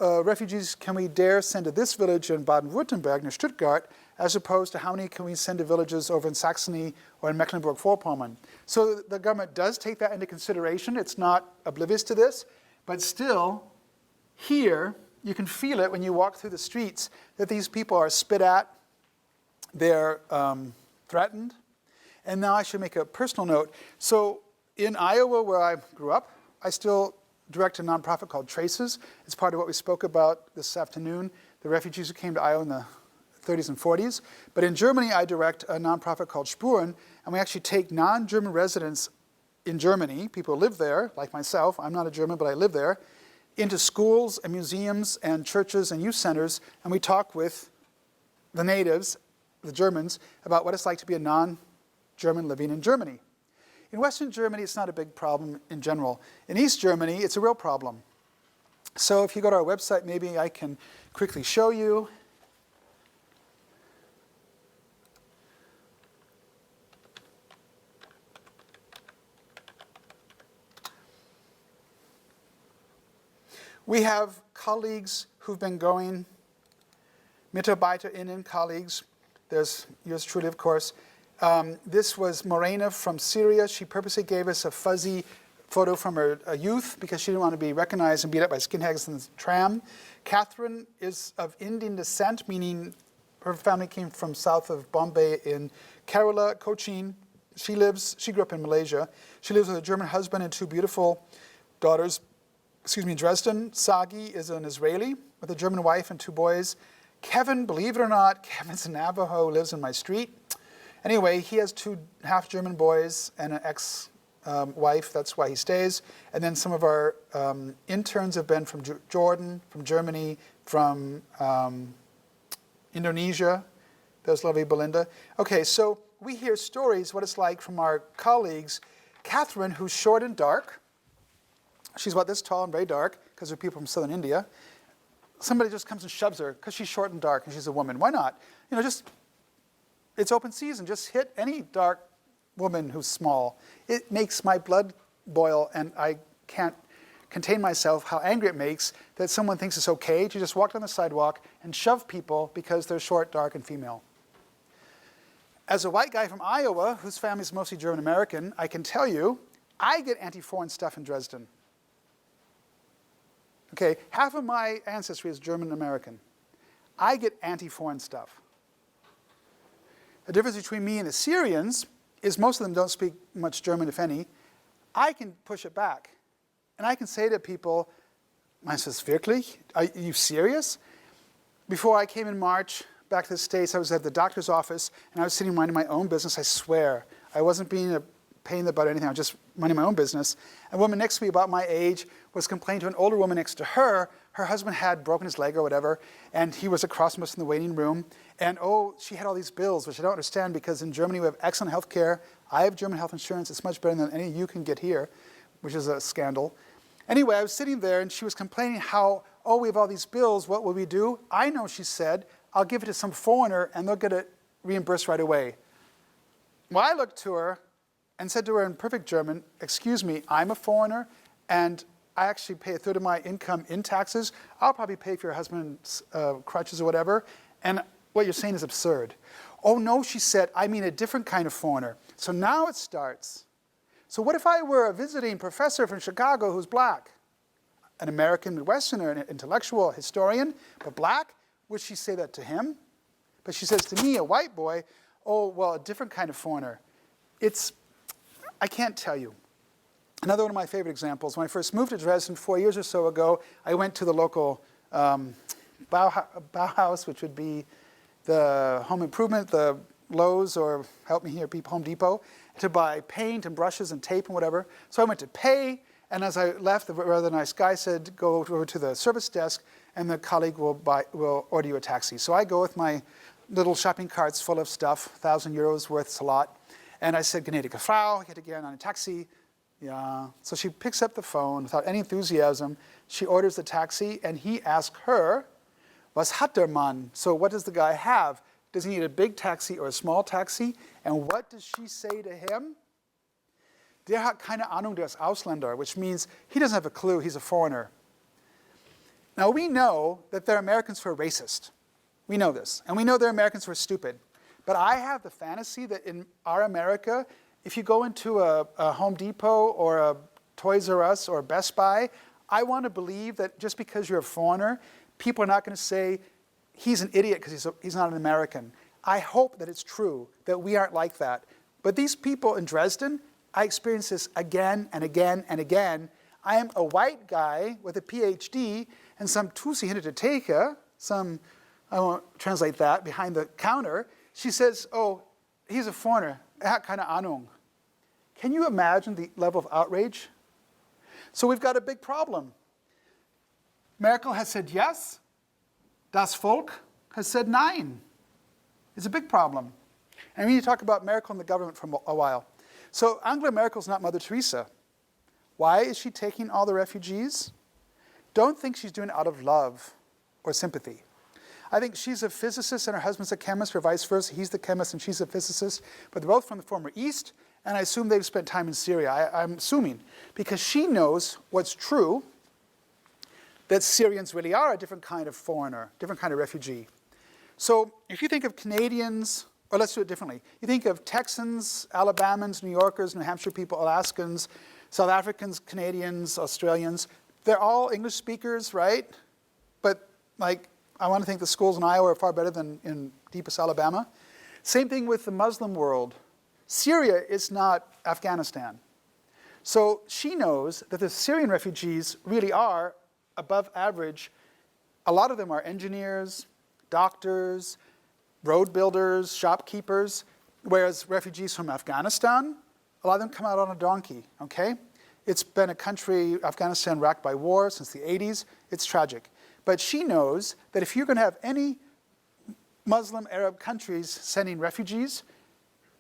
refugees can we dare send to this village in Baden-Württemberg near Stuttgart, as opposed to how many can we send to villages over in Saxony or in Mecklenburg-Vorpommern? So the government does take that into consideration. It's not oblivious to this, but still, here, you can feel it when you walk through the streets that these people are spit at, they're threatened. And now I should make a personal note. So in Iowa, where I grew up, I still direct a nonprofit called Traces. It's part of what we spoke about this afternoon, the refugees who came to Iowa in the 30s and 40s. But in Germany, I direct a nonprofit called Spuren, and we actually take non-German residents in Germany, people who live there, like myself, I'm not a German, but I live there, into schools and museums and churches and youth centers, and we talk with the natives, the Germans, about what it's like to be a non-German living in Germany. In Western Germany, it's not a big problem in general. In East Germany, it's a real problem. So if you go to our website, maybe I can quickly show you. We have colleagues who've been going, MitarbeiterInnen, colleagues. There's yours truly, of course. This was Morena from Syria. She purposely gave us a fuzzy photo from her youth because she didn't want to be recognized and beat up by skinheads in the tram. Catherine is of Indian descent, meaning her family came from south of Bombay in Kerala, Cochin. She grew up in Malaysia. She lives with a German husband and two beautiful daughters, in Dresden. Sagi is an Israeli with a German wife and two boys. Kevin, believe it or not, Kevin's a Navajo, lives in my street. Anyway, he has two half-German boys and an ex-wife, that's why he stays. And then some of our interns have been from Jordan, from Germany, from Indonesia. There's lovely Belinda. Okay, so we hear stories, what it's like from our colleagues. Catherine, who's short and dark. She's about this tall and very dark, because they're people from southern India. Somebody just comes and shoves her, because she's short and dark, and she's a woman. Why not? It's open season. Just hit any dark woman who's small. It makes my blood boil, and I can't contain myself how angry it makes that someone thinks it's okay to just walk down the sidewalk and shove people because they're short, dark, and female. As a white guy from Iowa, whose family is mostly German-American, I can tell you, I get anti-foreign stuff in Dresden. Okay, half of my ancestry is German-American. I get anti-foreign stuff. The difference between me and the Syrians is most of them don't speak much German, if any. I can push it back. And I can say to people, "Meinst du das wirklich? Are you serious?" Before I came in March back to the States, I was at the doctor's office, and I was sitting minding my own business, I swear. I wasn't being a pain in the butt or anything, I was just minding my own business. A woman next to me about my age was complaining to an older woman next to her. Her husband had broken his leg or whatever, and he was across from us in the waiting room. And she had all these bills, which I don't understand because in Germany we have excellent health care. I have German health insurance. It's much better than any you can get here, which is a scandal. Anyway, I was sitting there, and she was complaining how, we have all these bills. What will we do? I know, she said, I'll give it to some foreigner, and they'll get it reimbursed right away. Well, I looked to her and said to her in perfect German, "Excuse me, I'm a foreigner, and I actually pay a third of my income in taxes. I'll probably pay for your husband's crutches or whatever, and what you're saying is absurd." "Oh, no," she said, "I mean a different kind of foreigner." So now it starts. So what if I were a visiting professor from Chicago who's black? An American Midwesterner, an intellectual, historian, but black? Would she say that to him? But she says to me, a white boy, "Oh, well, a different kind of foreigner." I can't tell you. Another one of my favorite examples, when I first moved to Dresden 4 years or so ago, I went to the local Bauhaus, which would be the home improvement, the Lowe's, or help me here, Home Depot, to buy paint and brushes and tape and whatever. So I went to pay, and as I left, the rather nice guy said, "Go over to the service desk, and the colleague will order you a taxi." So I go with my little shopping carts full of stuff, 1,000 euros worth, it's a lot. And I said, "Gnädige Frau, ich hätte gerne eine Taxi." Yeah. So she picks up the phone without any enthusiasm. She orders the taxi, and he asks her, "Was hat der Mann?" So what does the guy have? Does he need a big taxi or a small taxi? And what does she say to him? Der hat keine Ahnung, der ist Ausländer, which means he doesn't have a clue, he's a foreigner. Now we know that there are Americans who are racist. We know this. And we know there are Americans who are stupid. But I have the fantasy that in our America, if you go into a Home Depot or a Toys R Us or a Best Buy, I want to believe that just because you're a foreigner, people are not going to say, he's an idiot because he's not an American. I hope that it's true, that we aren't like that. But these people in Dresden, I experience this again and again and again. I am a white guy with a PhD and some Tussi hinter der Theke, I won't translate that, behind the counter. She says, oh, he's a foreigner, er hat keine Ahnung. Can you imagine the level of outrage? So we've got a big problem. Merkel has said yes. Das Volk has said nein. It's a big problem. And we need to talk about Merkel and the government for a while. So Angela Merkel's not Mother Teresa. Why is she taking all the refugees? Don't think she's doing it out of love or sympathy. I think she's a physicist and her husband's a chemist, or vice versa. He's the chemist and she's a physicist. But they're both from the former East, and I assume they've spent time in Syria. I'm assuming. Because she knows what's true, that Syrians really are a different kind of foreigner, different kind of refugee. So if you think of Canadians, or let's do it differently. You think of Texans, Alabamans, New Yorkers, New Hampshire people, Alaskans, South Africans, Canadians, Australians. They're all English speakers, right? But like, I want to think the schools in Iowa are far better than in deepest Alabama. Same thing with the Muslim world. Syria is not Afghanistan. So she knows that the Syrian refugees really are above average. A lot of them are engineers, doctors, road builders, shopkeepers, whereas refugees from Afghanistan, a lot of them come out on a donkey, okay? It's been a country, Afghanistan, racked by war since the 80s. It's tragic. But she knows that if you're going to have any Muslim Arab countries sending refugees,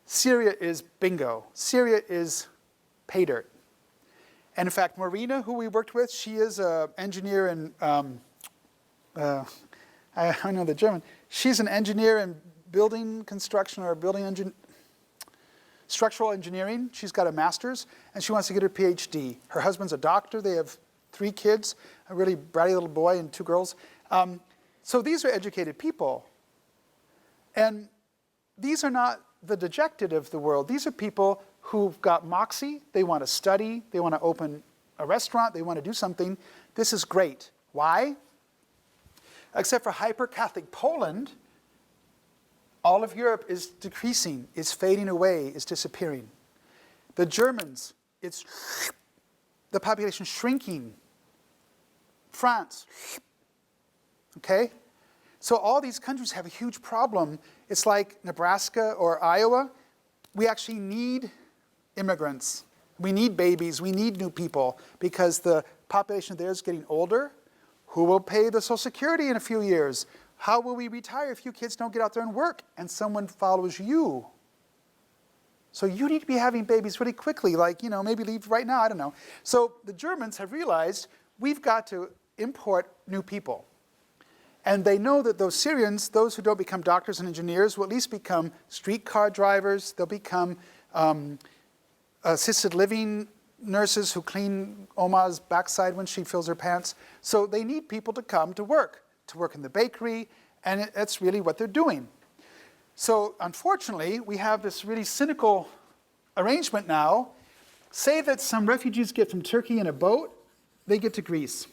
Syria is bingo. Syria is pay dirt. And in fact, Marina, who we worked with, she is an engineer in, I know the German. She's an engineer in building construction or structural engineering. She's got a master's, and she wants to get her PhD. Her husband's a doctor. They have 3 kids, a really bratty little boy and 2 girls. So these are educated people. And these are not the dejected of the world. These are people who've got moxie. They want to study. They want to open a restaurant. They want to do something. This is great. Why? Except for hyper-Catholic Poland, all of Europe is decreasing, is fading away, is disappearing. The Germans, it's the population shrinking. France, okay? So all these countries have a huge problem. It's like Nebraska or Iowa. We actually need immigrants. We need babies. We need new people because the population there is getting older. Who will pay the Social Security in a few years? How will we retire if you kids don't get out there and work and someone follows you? So you need to be having babies really quickly, like, maybe leave right now, I don't know. So the Germans have realized we've got to import new people. And they know that those Syrians, those who don't become doctors and engineers, will at least become streetcar drivers. They'll become assisted living nurses who clean Oma's backside when she fills her pants. So they need people to come to work in the bakery, and that's really what they're doing. So unfortunately, we have this really cynical arrangement now. Say that some refugees get from Turkey in a boat, they get to Greece.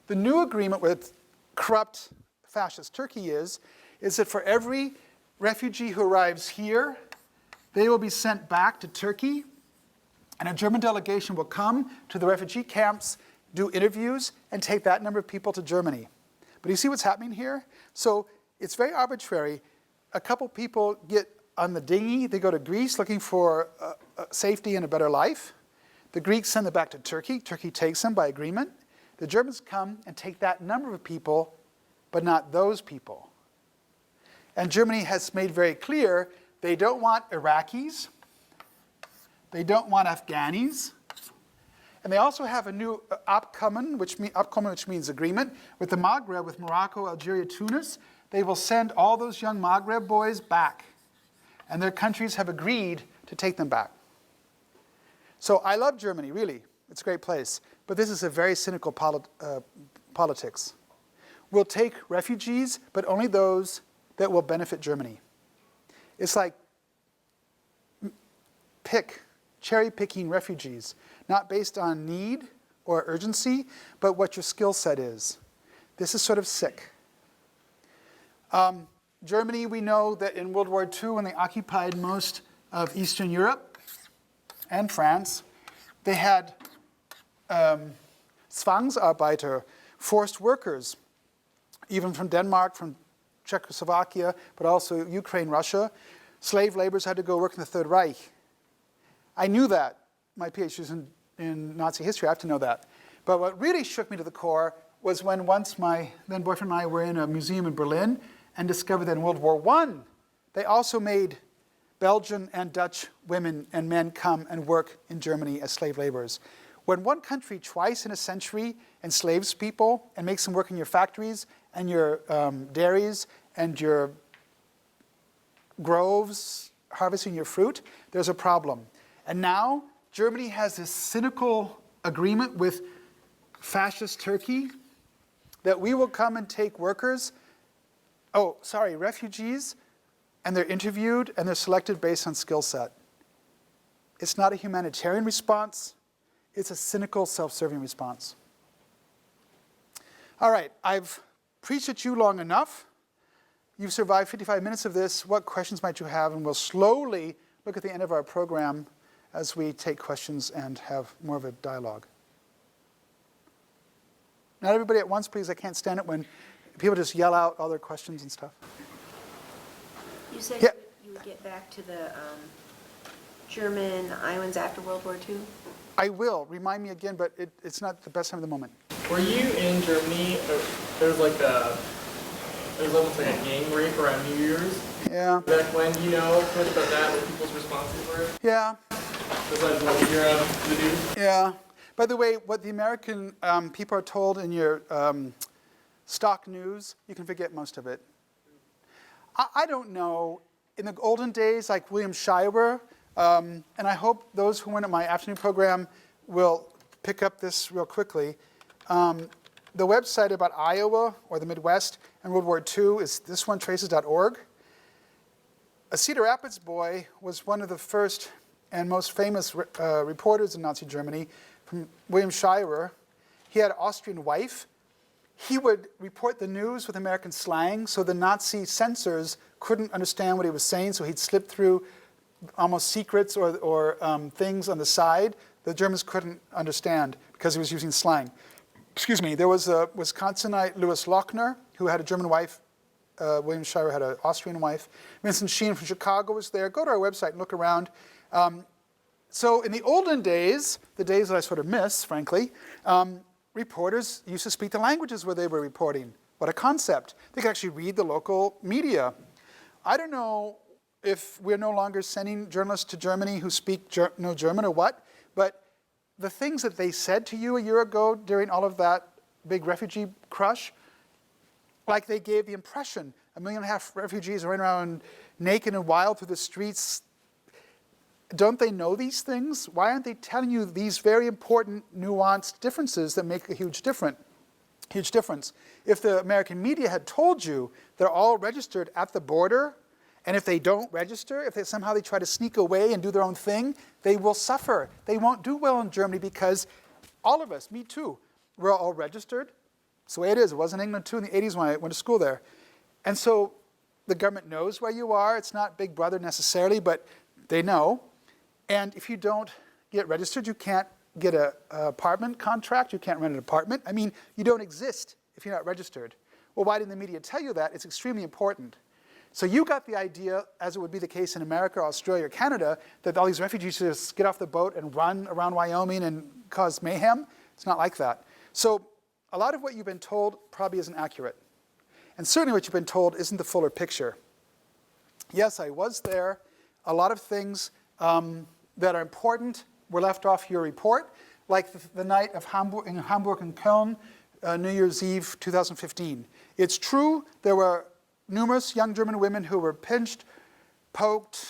The new agreement with corrupt fascist Turkey is that for every refugee who arrives here, they will be sent back to Turkey, and a German delegation will come to the refugee camps, do interviews, and take that number of people to Germany. But you see what's happening here? So it's very arbitrary. A couple people get on the dinghy, they go to Greece looking for safety and a better life. The Greeks send them back to Turkey. Turkey takes them by agreement. The Germans come and take that number of people, but not those people. And Germany has made very clear they don't want Iraqis, they don't want Afghanis, and they also have a new Abkommen, which means agreement with the Maghreb, with Morocco, Algeria, Tunis. they will send all those young Maghreb boys back. And their countries have agreed to take them back. So I love Germany, really. It's a great place. But this is a very cynical politics. We'll take refugees, but only those that will benefit Germany. It's like cherry-picking refugees, not based on need or urgency, but what your skill set is. This is sort of sick. Germany, we know that in World War II, when they occupied most of Eastern Europe and France, they had Zwangsarbeiter, forced workers, even from Denmark, from Czechoslovakia, but also Ukraine, Russia. Slave laborers had to go work in the Third Reich. I knew that. My PhD is in Nazi history. I have to know that. But what really shook me to the core was when once my then boyfriend and I were in a museum in Berlin and discovered that in World War I, they also made Belgian and Dutch women and men come and work in Germany as slave laborers. When one country twice in a century enslaves people and makes them work in your factories and your dairies and your groves harvesting your fruit, there's a problem. And now Germany has this cynical agreement with fascist Turkey that we will come and take refugees, and they're interviewed and they're selected based on skill set. It's not a humanitarian response, it's a cynical, self-serving response. All right, I've preached at you long enough. You've survived 55 minutes of this. What questions might you have? And we'll slowly look at the end of our program as we take questions and have more of a dialogue. Not everybody at once, please. I can't stand it when people just yell out all their questions and stuff. You said Yeah. you would get back to the German islands after World War II? I will. Remind me again, but it's not the best time of the moment. Were you in Germany? There was almost like a gang rape around New Year's. Yeah. Back when, do you know much about that, what people's responses were? Yeah. Besides what we hear on the news? Yeah. By the way, what the American people are told in your stock news, you can forget most of it. I don't know. In the olden days, like William Shirer, and I hope those who went at my afternoon program will pick up this real quickly. The website about Iowa or the Midwest and World War II is this one, traces.org. A Cedar Rapids boy was one of the first and most famous reporters in Nazi Germany, from William Shirer. He had an Austrian wife. He would report the news with American slang, so the Nazi censors couldn't understand what he was saying, so he'd slip through almost secrets or things on the side the Germans couldn't understand because he was using slang. Excuse me, there was a Wisconsinite, Louis Lochner, who had a German wife. William Shirer had an Austrian wife. Vincent Sheen from Chicago was there. Go to our website and look around. So in the olden days, the days that I sort of miss, frankly, reporters used to speak the languages where they were reporting. What a concept. They could actually read the local media. I don't know if we're no longer sending journalists to Germany who speak no German or what, but the things that they said to you a year ago during all of that big refugee crush, like they gave the impression 1.5 million refugees running around naked and wild through the streets. Don't they know these things? Why aren't they telling you these very important, nuanced differences that make a huge difference? If the American media had told you they're all registered at the border, and if they don't register, if they somehow try to sneak away and do their own thing, they will suffer. They won't do well in Germany because all of us, me too, we're all registered. It's the way it is. It was in England too in the 80s when I went to school there. And so the government knows where you are. It's not Big Brother necessarily, but they know. And if you don't get registered, you can't get an apartment contract. You can't rent an apartment. I mean, you don't exist if you're not registered. Well, why didn't the media tell you that? It's extremely important. So you got the idea, as it would be the case in America, Australia, or Canada, that all these refugees just get off the boat and run around Wyoming and cause mayhem. It's not like that. So a lot of what you've been told probably isn't accurate. And certainly what you've been told isn't the fuller picture. Yes, I was there. A lot of things that are important were left off your report, like the night of Hamburg and Köln, New Year's Eve 2015. It's true there were numerous young German women who were pinched, poked,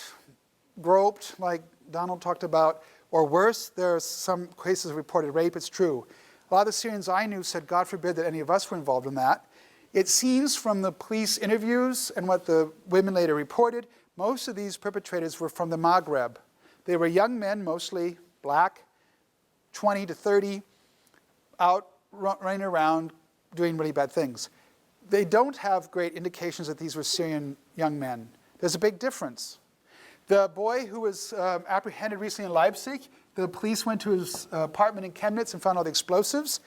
groped, like Donald talked about, or worse. There are some cases of reported rape. It's true. A lot of the Syrians I knew said, God forbid that any of us were involved in that. It seems from the police interviews and what the women later reported, most of these perpetrators were from the Maghreb. They were young men, mostly black, 20 to 30, out running around doing really bad things. They don't have great indications that these were Syrian young men. There's a big difference. The boy who was apprehended recently in Leipzig, the police went to his apartment in Chemnitz and found all the explosives.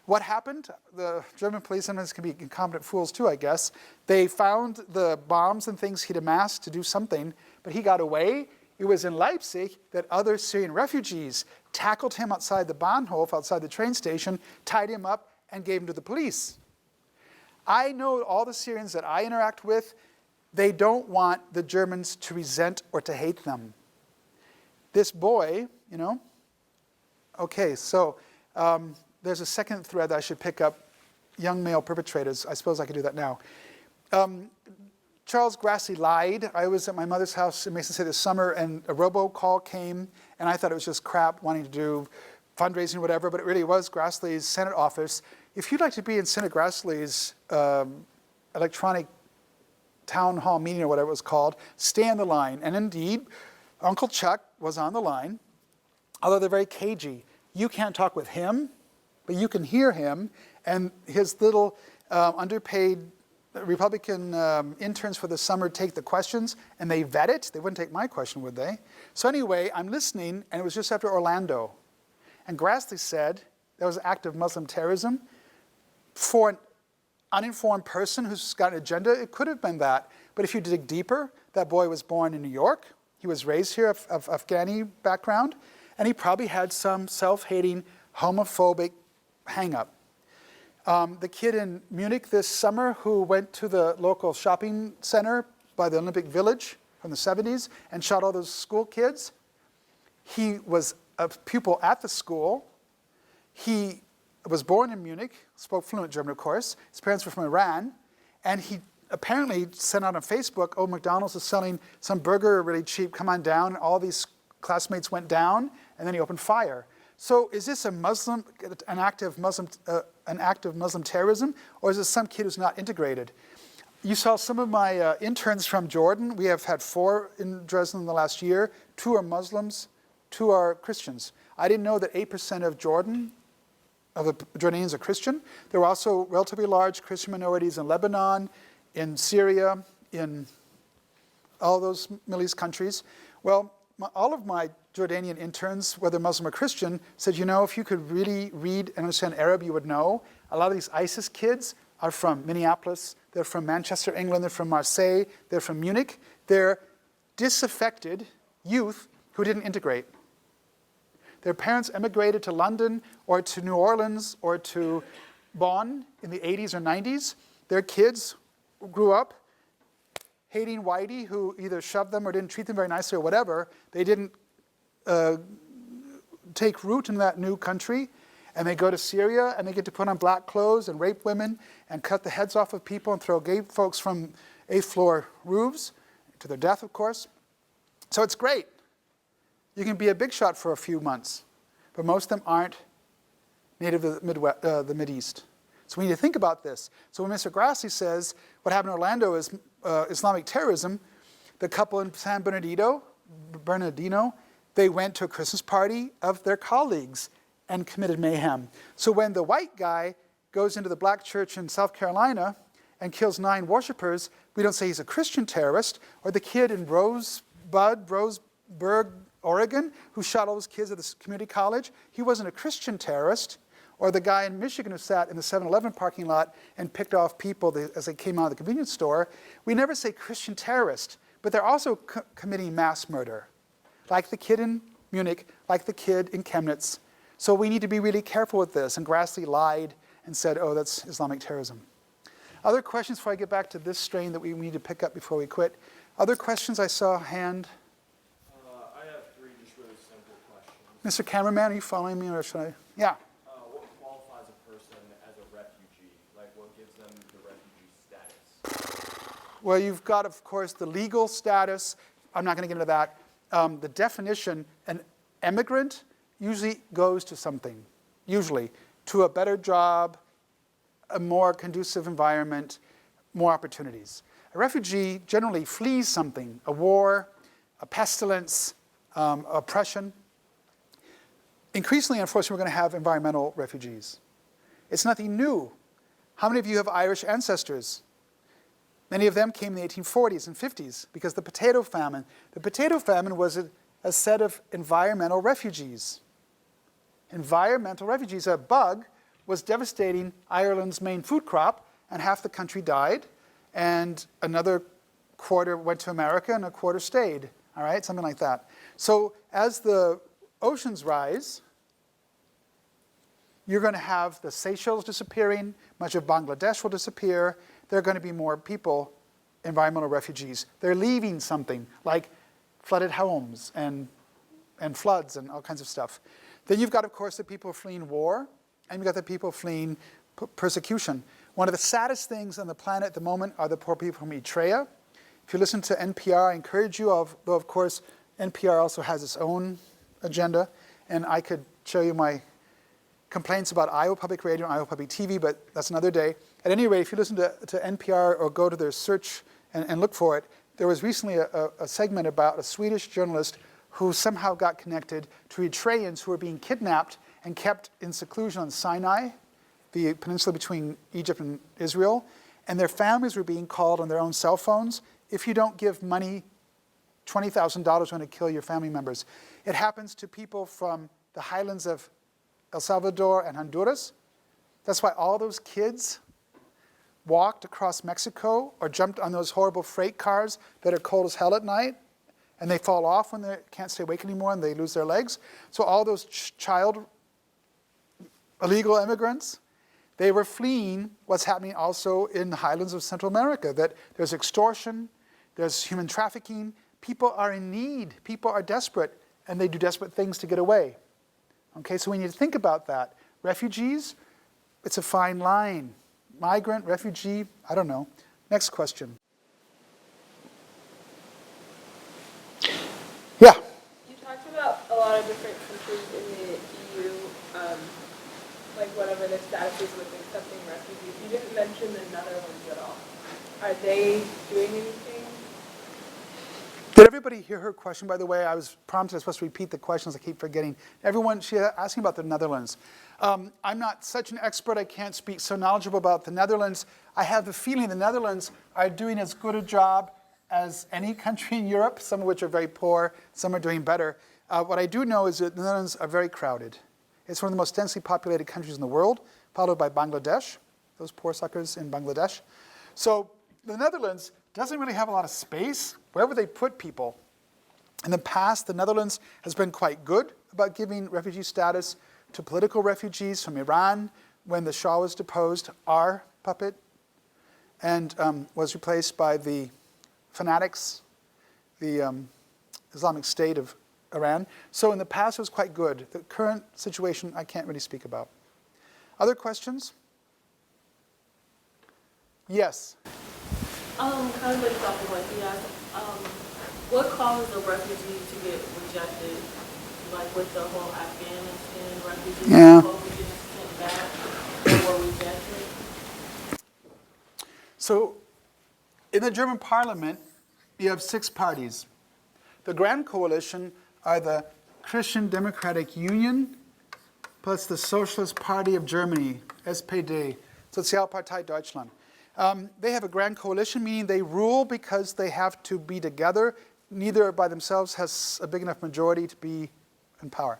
What happened? The German police sometimes can be incompetent fools too, I guess. They found the bombs and things he'd amassed to do something, but he got away. It was in Leipzig that other Syrian refugees tackled him outside the Bahnhof, outside the train station, tied him up, and gave him to the police. I know all the Syrians that I interact with, they don't want the Germans to resent or to hate them. This boy, you know, okay, so there's a second thread that I should pick up, young male perpetrators. I suppose I could do that now. Charles Grassley lied. I was at my mother's house in Mason City this summer, and a robocall came, and I thought it was just crap wanting to do fundraising or whatever, but it really was Grassley's Senate office. If you'd like to be in Senator Grassley's electronic town hall meeting or whatever it was called, stay on the line. And indeed, Uncle Chuck was on the line, although they're very cagey. You can't talk with him, but you can hear him, and his little underpaid Republican interns for the summer take the questions, and they vet it. They wouldn't take my question, would they? So anyway, I'm listening, and it was just after Orlando. And Grassley said there was an act of Muslim terrorism. For an uninformed person who's got an agenda, it could have been that. But if you dig deeper, that boy was born in New York. He was raised here of Afghani background, and he probably had some self-hating, homophobic hang-up. The kid in Munich this summer who went to the local shopping center by the Olympic Village from the 70s and shot all those school kids, he was a pupil at the school. He was born in Munich, spoke fluent German, of course. His parents were from Iran, and he apparently sent out on Facebook, oh, McDonald's is selling some burger really cheap, come on down. And all these classmates went down, and then he opened fire. So is this an act of Muslim terrorism, or is it some kid who's not integrated? You saw some of my interns from Jordan. We have had 4 in Dresden in the last year. 2 are Muslims, 2 are Christians. I didn't know that 8% of the Jordanians are Christian. There were also relatively large Christian minorities in Lebanon, in Syria, in all those Middle East countries. Well, all of my Jordanian interns, whether Muslim or Christian, said, you know, if you could really read and understand Arab, you would know. A lot of these ISIS kids are from Minneapolis, they're from Manchester, England, they're from Marseille, they're from Munich. They're disaffected youth who didn't integrate. Their parents emigrated to London or to New Orleans or to Bonn in the 80s or 90s. Their kids grew up hating whitey who either shoved them or didn't treat them very nicely or whatever. They didn't take root in that new country, and they go to Syria and they get to put on black clothes and rape women and cut the heads off of people and throw gay folks from 8th floor roofs to their death, of course. So it's great. You can be a big shot for a few months, but most of them aren't native of the Mideast. So we need to think about this. So when Mr. Grassi says what happened in Orlando is Islamic terrorism, the couple in San Bernardino, they went to a Christmas party of their colleagues and committed mayhem. So when the white guy goes into the black church in South Carolina and kills 9 worshipers, we don't say he's a Christian terrorist. Or the kid in Roseburg, Oregon, who shot all those kids at this community college, he wasn't a Christian terrorist. Or the guy in Michigan who sat in the 7-Eleven parking lot and picked off people as they came out of the convenience store. We never say Christian terrorist, but they're also committing mass murder, like the kid in Munich, like the kid in Chemnitz. So we need to be really careful with this. And Grassley lied and said, oh, that's Islamic terrorism. Other questions before I get back to this strain that we need to pick up before we quit? Other questions? I saw a hand. I have 3 just really simple questions. Mr. Cameraman, are you following me or should I? Yeah. What qualifies a person as a refugee? Like what gives them the refugee status? Well, you've got, of course, the legal status. I'm not going to get into that. The definition, an immigrant usually goes to something, usually to a better job, a more conducive environment, more opportunities. A refugee generally flees something, a war, a pestilence, oppression. Increasingly, unfortunately, we're going to have environmental refugees. It's nothing new. How many of you have Irish ancestors? Many of them came in the 1840s and 50s because the potato famine was a set of environmental refugees. Environmental refugees. A bug was devastating Ireland's main food crop, and half the country died, and another quarter went to America, and a quarter stayed. All right, something like that. So as the oceans rise, you're going to have the Seychelles disappearing, much of Bangladesh will disappear. There are going to be more people, environmental refugees. They're leaving something, like flooded homes and floods and all kinds of stuff. Then you've got, of course, the people fleeing war, and you've got the people fleeing persecution. One of the saddest things on the planet at the moment are the poor people from Eritrea. If you listen to NPR, I encourage you, though of course NPR also has its own agenda, and I could show you my complaints about Iowa Public Radio and Iowa Public TV, but that's another day. At any rate, if you listen to NPR or go to their search and look for it, there was recently a segment about a Swedish journalist who somehow got connected to Eritreans who were being kidnapped and kept in seclusion on Sinai, the peninsula between Egypt and Israel, and their families were being called on their own cell phones. If you don't give money, $20,000, we're going to kill your family members. It happens to people from the highlands of El Salvador and Honduras. That's why all those kids walked across Mexico or jumped on those horrible freight cars that are cold as hell at night, and they fall off when they can't stay awake anymore and they lose their legs. So all those child illegal immigrants, they were fleeing what's happening also in the highlands of Central America, that there's extortion, there's human trafficking, people are in need, people are desperate, and they do desperate things to get away. Okay, so we need to think about that. Refugees, it's a fine line. Migrant, refugee, I don't know. Next question. Yeah. You talked about a lot of different countries in the EU, like whatever their status is with accepting refugees. You didn't mention the Netherlands at all. Are they doing anything? Did everybody hear her question, by the way? I was prompted, I was supposed to repeat the questions, I keep forgetting. Everyone, she's asking about the Netherlands. I'm not such an expert, I can't speak so knowledgeable about the Netherlands. I have the feeling the Netherlands are doing as good a job as any country in Europe, some of which are very poor, some are doing better. What I do know is that the Netherlands are very crowded. It's one of the most densely populated countries in the world, followed by Bangladesh, those poor suckers in Bangladesh. So the Netherlands doesn't really have a lot of space wherever they put people. In the past, the Netherlands has been quite good about giving refugee status to political refugees from Iran. When the Shah was deposed, our puppet, and was replaced by the fanatics, the Islamic State of Iran. So in the past, it was quite good. The current situation, I can't really speak about. Other questions? Yes. Kind of based off of what he asked, what causes a refugee to get rejected, like with the whole Afghanistan refugees, people getting sent back or were rejected? So in the German parliament, you have 6 parties. The Grand Coalition are the Christian Democratic Union plus the Socialist Party of Germany, SPD, Sozialpartei Deutschland. They have a grand coalition, meaning they rule because they have to be together. Neither by themselves has a big enough majority to be in power.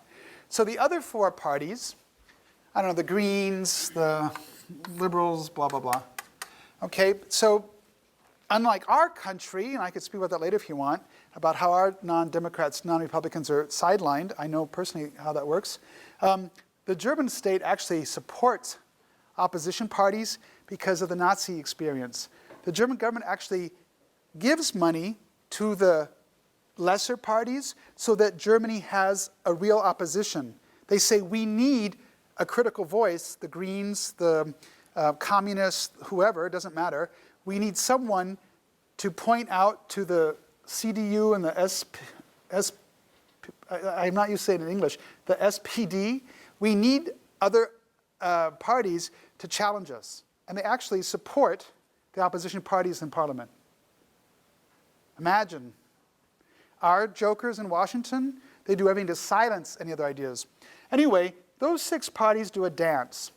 So the other 4 parties, I don't know, the Greens, the Liberals, blah, blah, blah. Okay, so unlike our country, and I could speak about that later if you want, about how our non-Democrats, non-Republicans are sidelined. I know personally how that works. The German state actually supports opposition parties because of the Nazi experience. The German government actually gives money to the lesser parties so that Germany has a real opposition. They say we need a critical voice, the Greens, the communists, whoever, it doesn't matter. We need someone to point out to the CDU and the I'm not used to saying it in English, the SPD, we need other parties to challenge us. And they actually support the opposition parties in Parliament. Imagine. Our jokers in Washington, they do everything to silence any other ideas. Anyway, those 6 parties do a dance.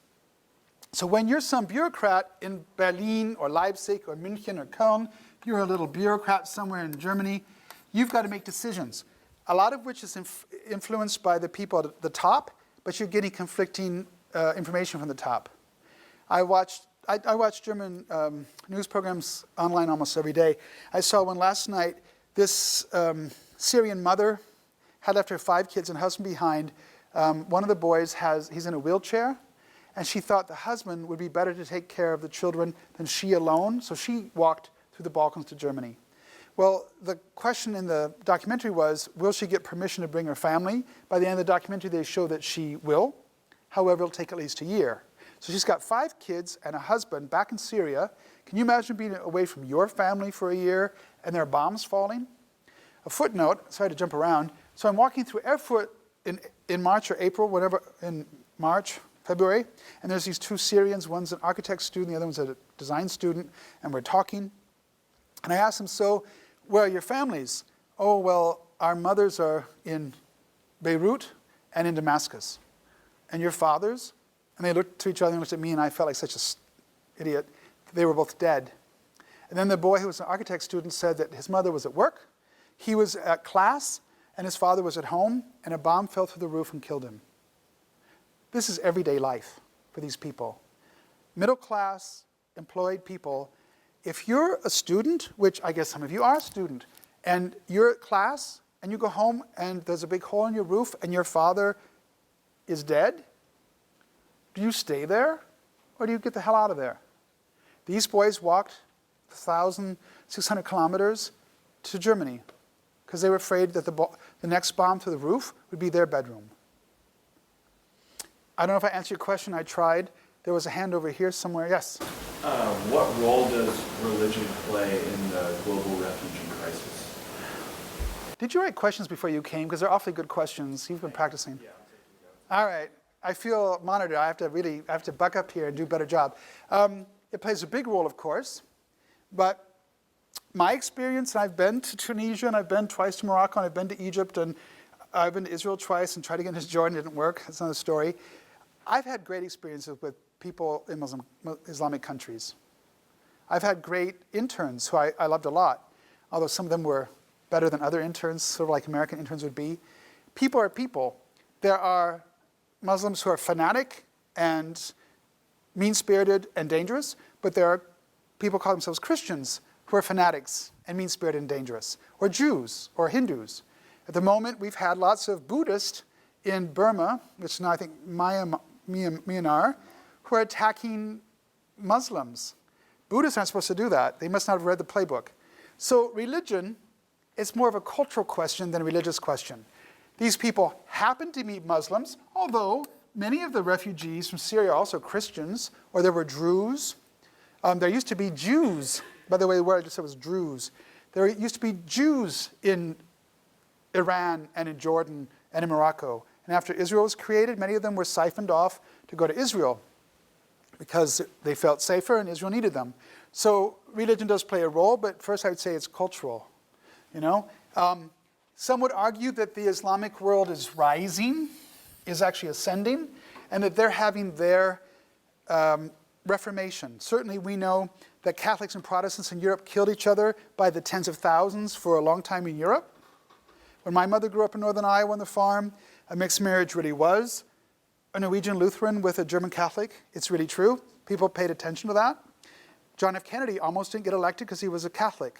So when you're some bureaucrat in Berlin or Leipzig or München or Köln, you're a little bureaucrat somewhere in Germany, you've got to make decisions, a lot of which is influenced by the people at the top, but you're getting conflicting information from the top. I watch German news programs online almost every day. I saw one last night. This Syrian mother had left her 5 kids and husband behind. One of the boys he's in a wheelchair, and she thought the husband would be better to take care of the children than she alone, so she walked through the Balkans to Germany. Well, the question in the documentary was, will she get permission to bring her family? By the end of the documentary, they show that she will. However, it'll take at least a year. So she's got 5 kids and a husband back in Syria. Can you imagine being away from your family for a year and there are bombs falling? A footnote, sorry to jump around. So I'm walking through Erfurt in March or April, whatever, in March, February, and there's these 2 Syrians. One's an architect student, the other one's a design student, and we're talking. And I asked them, so where are your families? Oh, well, our mothers are in Beirut and in Damascus. And your fathers? And they looked to each other and looked at me, and I felt like such an idiot. They were both dead. And then the boy who was an architect student said that his mother was at work, he was at class, and his father was at home, and a bomb fell through the roof and killed him. This is everyday life for these people. Middle class, employed people. If you're a student, which I guess some of you are a student, and you're at class, and you go home, and there's a big hole in your roof, and your father is dead, do you stay there, or do you get the hell out of there? These boys walked 1,600 kilometers to Germany because they were afraid that the next bomb through the roof would be their bedroom. I don't know if I answered your question. I tried. There was a hand over here somewhere. Yes? What role does religion play in the global refugee crisis? Did you write questions before you came? Because they're awfully good questions. You've been practicing. Yeah, I'm taking notes. All right. I feel monitored. I have to buck up here and do a better job. It plays a big role, of course. But my experience, and I've been to Tunisia, and I've been twice to Morocco, and I've been to Egypt, and I've been to Israel twice and tried to get into Jordan. It didn't work. That's another story. I've had great experiences with people in Islamic countries. I've had great interns who I loved a lot, although some of them were better than other interns, sort of like American interns would be. People are people. There are Muslims who are fanatic and mean-spirited and dangerous, but there are people who call themselves Christians who are fanatics and mean-spirited and dangerous, or Jews or Hindus. At the moment, we've had lots of Buddhists in Burma, which is now I think Myanmar, who are attacking Muslims. Buddhists aren't supposed to do that. They must not have read the playbook. So religion is more of a cultural question than a religious question. These people happen to be Muslims, although many of the refugees from Syria are also Christians, or there were Druze. There used to be Jews. By the way, the word I just said was Druze. There used to be Jews in Iran and in Jordan and in Morocco. And after Israel was created, many of them were siphoned off to go to Israel because they felt safer and Israel needed them. So religion does play a role, but first I would say it's cultural. You know, some would argue that the Islamic world is rising, is actually ascending, and that they're having their reformation. Certainly we know that Catholics and Protestants in Europe killed each other by the tens of thousands for a long time in Europe. When my mother grew up in northern Iowa on the farm, a mixed marriage really was. A Norwegian Lutheran with a German Catholic, it's really true. People paid attention to that. John F. Kennedy almost didn't get elected because he was a Catholic.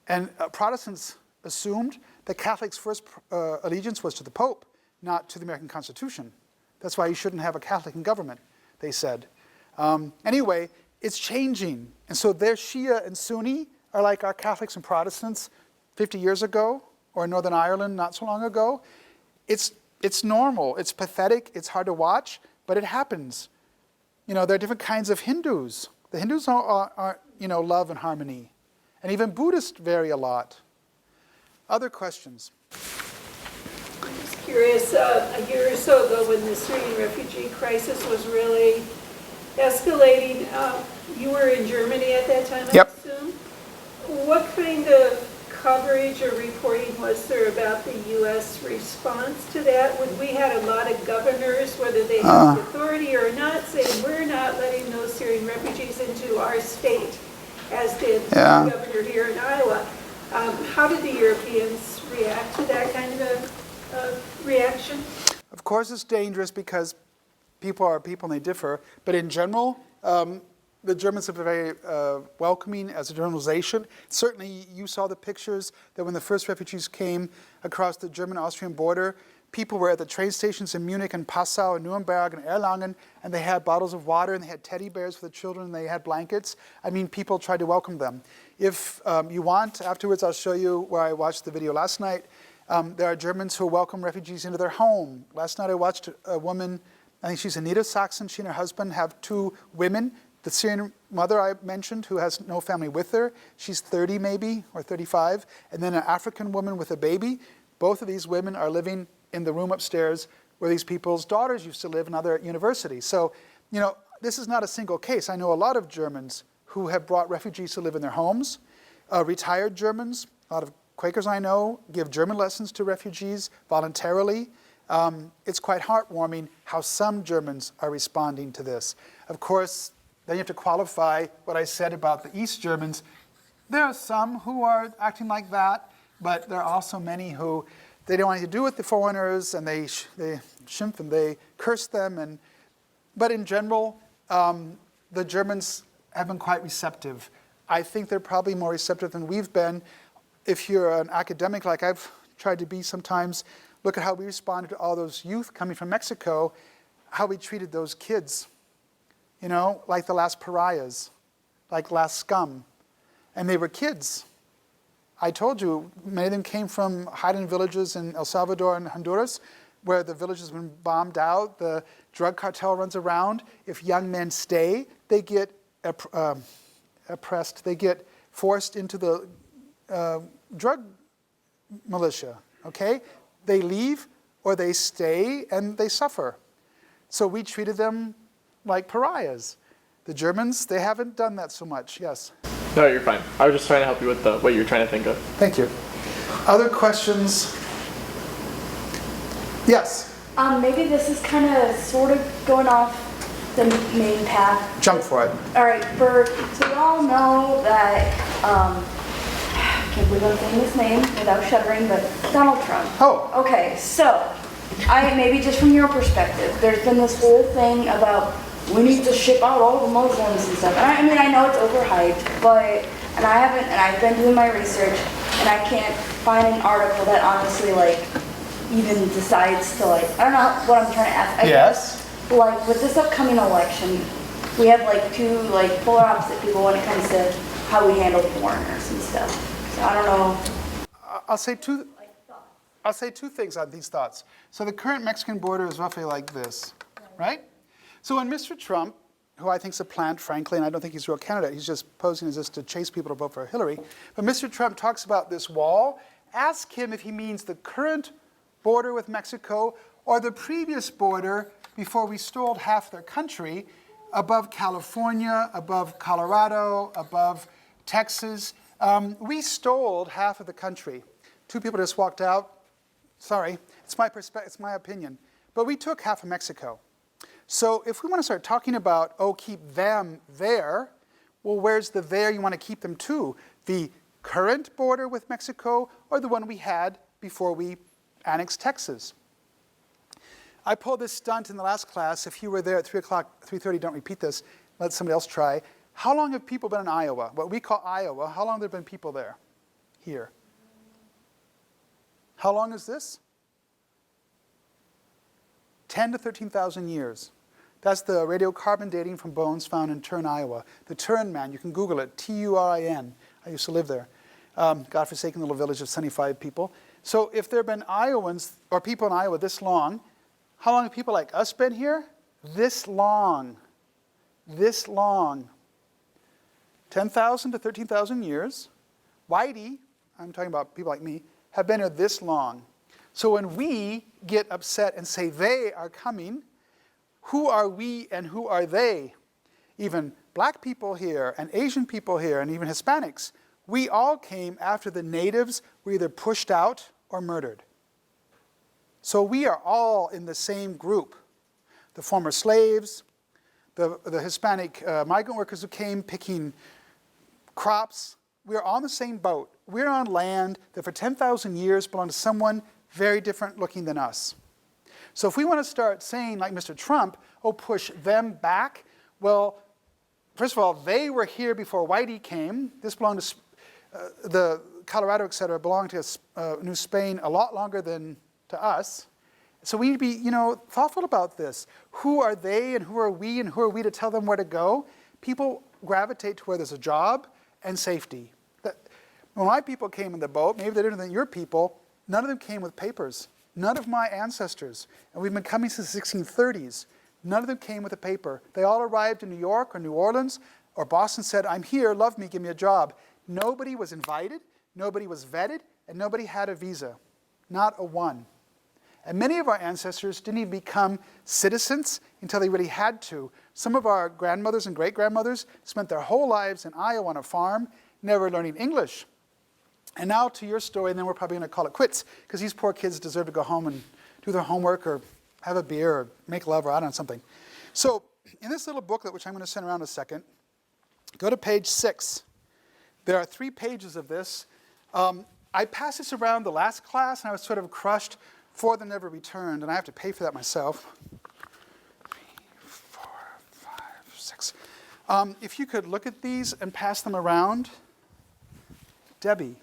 And Protestants assumed that Catholics' first allegiance was to the Pope, not to the American Constitution. That's why you shouldn't have a Catholic in government, they said. Anyway, it's changing. And so their Shia and Sunni are like our Catholics and Protestants 50 years ago, or in Northern Ireland not so long ago. It's normal. It's pathetic. It's hard to watch, but it happens. You know, there are different kinds of Hindus. The Hindus are love and harmony. And even Buddhists vary a lot. Other questions? I'm just curious, a year or so ago when the Syrian refugee crisis was really escalating, you were in Germany at that time, I Yep. assume? What kind of coverage or reporting was there about the U.S. response to that? We had a lot of governors, whether they had the authority or not, saying we're not letting those Syrian refugees into our state, as did the governor here in Iowa. How did the Europeans react to that kind of reaction? Of course it's dangerous because people are people and they differ, but in general, the Germans have been very welcoming as a generalization. Certainly you saw the pictures that when the first refugees came across the German-Austrian border, people were at the train stations in Munich and Passau and Nuremberg and Erlangen, and they had bottles of water and they had teddy bears for the children and they had blankets. I mean, people tried to welcome them. If you want, afterwards I'll show you where I watched the video last night. There are Germans who welcome refugees into their home. Last night I watched a woman, I think she's a Niedersachsen, she and her husband have 2 women. The Syrian mother I mentioned who has no family with her, she's 30 maybe, or 35, and then an African woman with a baby. Both of these women are living in the room upstairs where these people's daughters used to live in other universities. So, you know, this is not a single case. I know a lot of Germans who have brought refugees to live in their homes. Retired Germans, a lot of Quakers I know, give German lessons to refugees voluntarily. It's quite heartwarming how some Germans are responding to this. Of course, then you have to qualify what I said about the East Germans. There are some who are acting like that, but there are also many who they don't want anything to do with the foreigners, and they shimph and they curse them. But in general, the Germans have been quite receptive. I think they're probably more receptive than we've been. If you're an academic like I've tried to be sometimes, look at how we responded to all those youth coming from Mexico, how we treated those kids. You know, like the last pariahs, like last scum. And they were kids. I told you, many of them came from hiding villages in El Salvador and Honduras, where the village has been bombed out, the drug cartel runs around. If young men stay, they get oppressed, they get forced into the drug militia, okay? They leave or they stay and they suffer. So we treated them like pariahs. The Germans, they haven't done that so much. Yes? No, you're fine. I was just trying to help you with what you're trying to think of. Thank you. Other questions? Yes? Maybe this is kind of sort of going off the main path. Jump for it. All right, so we all know that, I can't believe I'm saying his name without shuddering, but Donald Trump. Oh. Okay, so, maybe just from your perspective, there's been this whole thing about we need to ship out all the Muslims and stuff. And I mean, I know it's overhyped, but, and I've been doing my research, and I can't find an article that honestly, like, even decides to, like, I don't know what I'm trying to ask. Yes? Like, with this upcoming election, we have, like, 2, like, polar opposite people when it comes to how we handle foreigners and stuff. So I don't know. I'll say two things on these thoughts. So the current Mexican border is roughly like this, right? So when Mr. Trump, who I think is a plant, frankly, and I don't think he's a real candidate, he's just posing as this to chase people to vote for Hillary. But Mr. Trump talks about this wall. Ask him if he means the current border with Mexico or the previous border before we stole half their country, above California, above Colorado, above Texas. We stole half of the country. 2 people just walked out. Sorry, it's my perspective, it's my opinion. But we took half of Mexico. So if we want to start talking about, keep them there, well, where's the there you want to keep them to? The current border with Mexico or the one we had before we annexed Texas? I pulled this stunt in the last class. If you were there at 3:30, don't repeat this. Let somebody else try. How long have people been in Iowa? What we call Iowa, how long have there been people there? Here. How long is this? 10 to 13,000 years. That's the radiocarbon dating from bones found in Turin, Iowa. The Turin Man, you can Google it, Turin. I used to live there. God-forsaken little village of 75 people. So if there have been Iowans, or people in Iowa this long, how long have people like us been here? This long. This long. 10,000 to 13,000 years. Whitey, I'm talking about people like me, have been here this long. So when we get upset and say they are coming, who are we and who are they? Even black people here and Asian people here and even Hispanics, we all came after the natives were either pushed out or murdered. So we are all in the same group. The former slaves, the Hispanic migrant workers who came picking crops, we're all in the same boat. We're on land that for 10,000 years belonged to someone very different looking than us. So if we want to start saying, like Mr. Trump, oh, push them back, well, first of all, they were here before Whitey came. This belonged to the Colorado, et cetera, belonged to New Spain a lot longer than to us. So we need to be, thoughtful about this. Who are they and who are we to tell them where to go? People gravitate to where there's a job and safety. When my people came in the boat, maybe they're different than your people, none of them came with papers. None of my ancestors, and we've been coming since the 1630s, none of them came with a paper. They all arrived in New York or New Orleans or Boston, said, I'm here, love me, give me a job. Nobody was invited, nobody was vetted, and nobody had a visa. Not a one. And many of our ancestors didn't even become citizens until they really had to. Some of our grandmothers and great-grandmothers spent their whole lives in Iowa on a farm, never learning English. And now to your story, and then we're probably going to call it quits, because these poor kids deserve to go home and do their homework or have a beer or make love or I don't know, something. So in this little booklet, which I'm going to send around in a second, go to page 6. There are 3 pages of this. I passed this around the last class, and I was sort of crushed. 4 of them never returned, and I have to pay for that myself. 3, 4, 5, 6. If you could look at these and pass them around. Debbie.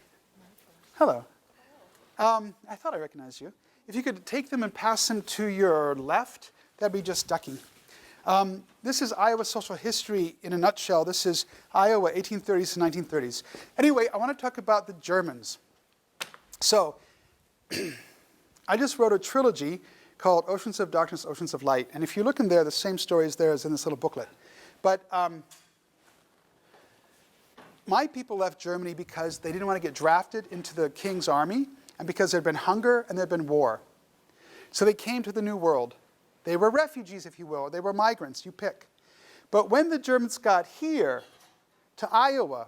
Hello. I thought I recognized you. If you could take them and pass them to your left, that'd be just Ducky. This is Iowa social history in a nutshell. This is Iowa, 1830s to 1930s. Anyway, I want to talk about the Germans. So, I just wrote a trilogy called Oceans of Darkness, Oceans of Light. And if you look in there, the same story is there as in this little booklet. But my people left Germany because they didn't want to get drafted into the king's army, and because there had been hunger and there had been war. So they came to the New World. They were refugees, if you will, or they were migrants, you pick. But when the Germans got here to Iowa,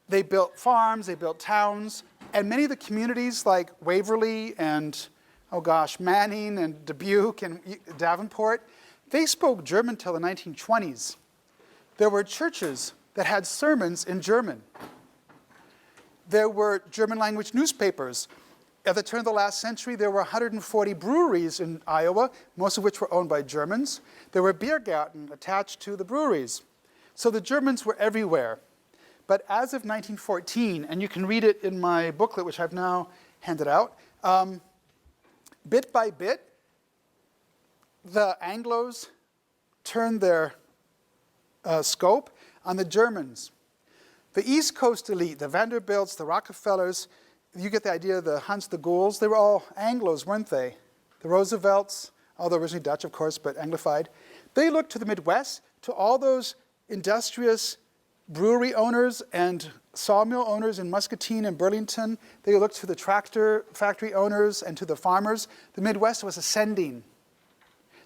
they built farms, they built towns, and many of the communities like Waverly and, Manning and Dubuque and Davenport, they spoke German till the 1920s. There were churches that had sermons in German. There were German language newspapers. At the turn of the last century, there were 140 breweries in Iowa, most of which were owned by Germans. There were Biergärten attached to the breweries. So the Germans were everywhere. But as of 1914, and you can read it in my booklet, which I've now handed out, bit by bit, the Anglos turned their scope on the Germans. The East Coast elite, the Vanderbilts, the Rockefellers, you get the idea, the Hunts, the Goulds, they were all Anglos, weren't they? The Roosevelts, although originally Dutch, of course, but Anglified. They looked to the Midwest, to all those industrious brewery owners and sawmill owners in Muscatine and Burlington. They looked to the tractor factory owners and to the farmers. The Midwest was ascending.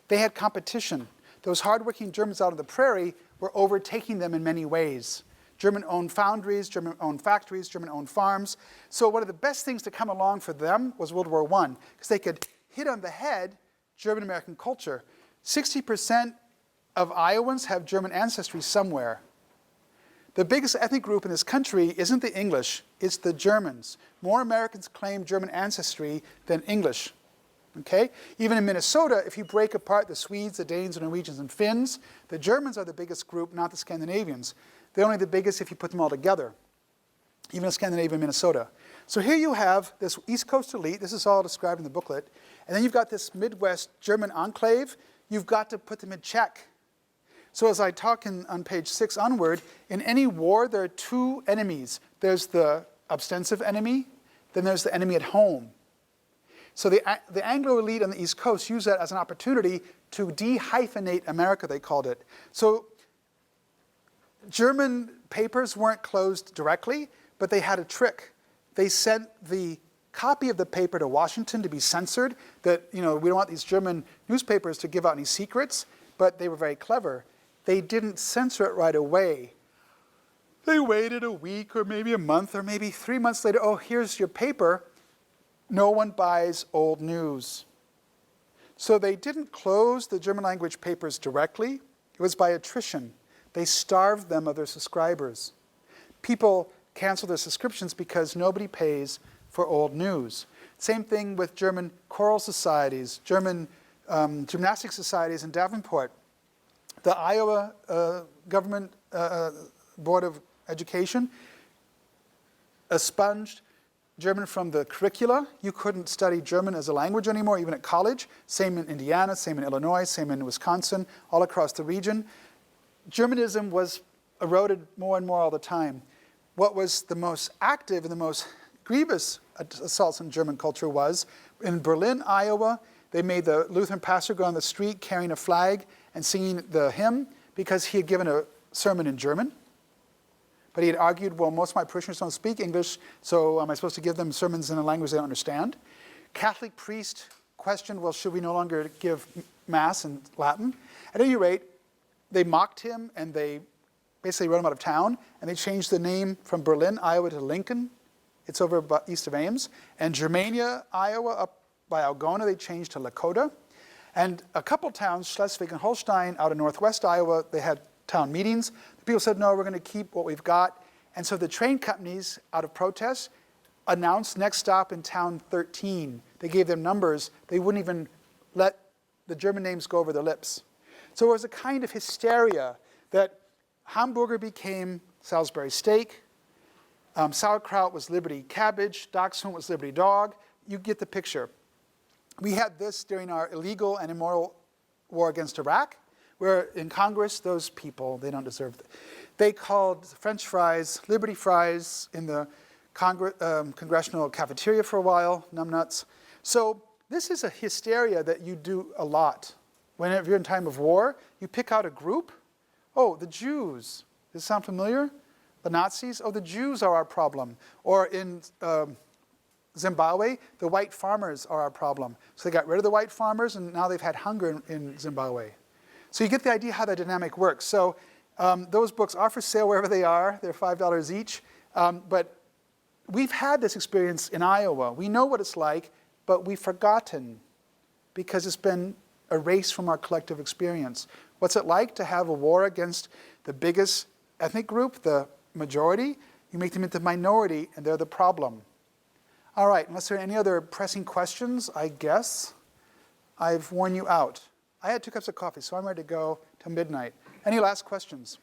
They had competition. Those hardworking Germans out on the prairie were overtaking them in many ways. German-owned foundries, German-owned factories, German-owned farms. So one of the best things to come along for them was World War I, because they could hit on the head German-American culture. 60% of Iowans have German ancestry somewhere. The biggest ethnic group in this country isn't the English, it's the Germans. More Americans claim German ancestry than English. Okay? Even in Minnesota, if you break apart the Swedes, the Danes, the Norwegians, and Finns, the Germans are the biggest group, not the Scandinavians. They're only the biggest if you put them all together, even in Scandinavia and Minnesota. So here you have this East Coast elite. This is all described in the booklet. And then you've got this Midwest German enclave. You've got to put them in check. So as I talk on page 6 onward, in any war, there are 2 enemies. There's the ostensive enemy, then there's the enemy at home. So the Anglo elite on the East Coast used that as an opportunity to de-hyphenate America, they called it. So German papers weren't closed directly, but they had a trick. They sent the copy of the paper to Washington to be censored, that, we don't want these German newspapers to give out any secrets, but they were very clever. They didn't censor it right away. They waited a week or maybe a month or maybe 3 months later, oh, here's your paper. No one buys old news. So they didn't close the German language papers directly. It was by attrition. They starved them of their subscribers. People cancel their subscriptions because nobody pays for old news. Same thing with German choral societies, German gymnastic societies in Davenport. The Iowa government Board of Education expunged German from the curricula. You couldn't study German as a language anymore, even at college. Same in Indiana, same in Illinois, same in Wisconsin, all across the region. Germanism was eroded more and more all the time. What was the most active and the most grievous assaults on German culture was in Berlin, Iowa. They made the Lutheran pastor go on the street carrying a flag and singing the hymn because he had given a sermon in German. But he had argued, well, most of my parishioners don't speak English, so am I supposed to give them sermons in a language they don't understand? Catholic priest questioned, well, should we no longer give Mass in Latin? At any rate, they mocked him and they basically wrote him out of town, and they changed the name from Berlin, Iowa to Lincoln. It's over east of Ames. And Germania, Iowa, up by Algona, they changed to Lakota. And a couple towns, Schleswig and Holstein, out of northwest Iowa, they had town meetings. The people said, no, we're going to keep what we've got. And so the train companies, out of protest, announced next stop in town 13. They gave them numbers. They wouldn't even let the German names go over their lips. So there was a kind of hysteria that Hamburger became Salisbury steak, sauerkraut was Liberty cabbage, Dachshund was Liberty dog. You get the picture. We had this during our illegal and immoral war against Iraq, where in Congress, those people, they don't deserve it. They called French fries Liberty fries in the congressional cafeteria for a while, numbnuts. So this is a hysteria that you do a lot. Whenever you're in time of war, you pick out a group. Oh, the Jews. Does this sound familiar? The Nazis? Oh, the Jews are our problem. Or in Zimbabwe, the white farmers are our problem. So they got rid of the white farmers, and now they've had hunger in Zimbabwe. So you get the idea how the dynamic works. So those books are for sale wherever they are. They're $5 each. But we've had this experience in Iowa. We know what it's like, but we've forgotten because it's been erased from our collective experience. What's it like to have a war against the biggest ethnic group, the majority? You make them into the minority, and they're the problem. All right, unless there are any other pressing questions, I guess I've worn you out. I had 2 cups of coffee, so I'm ready to go till midnight. Any last questions?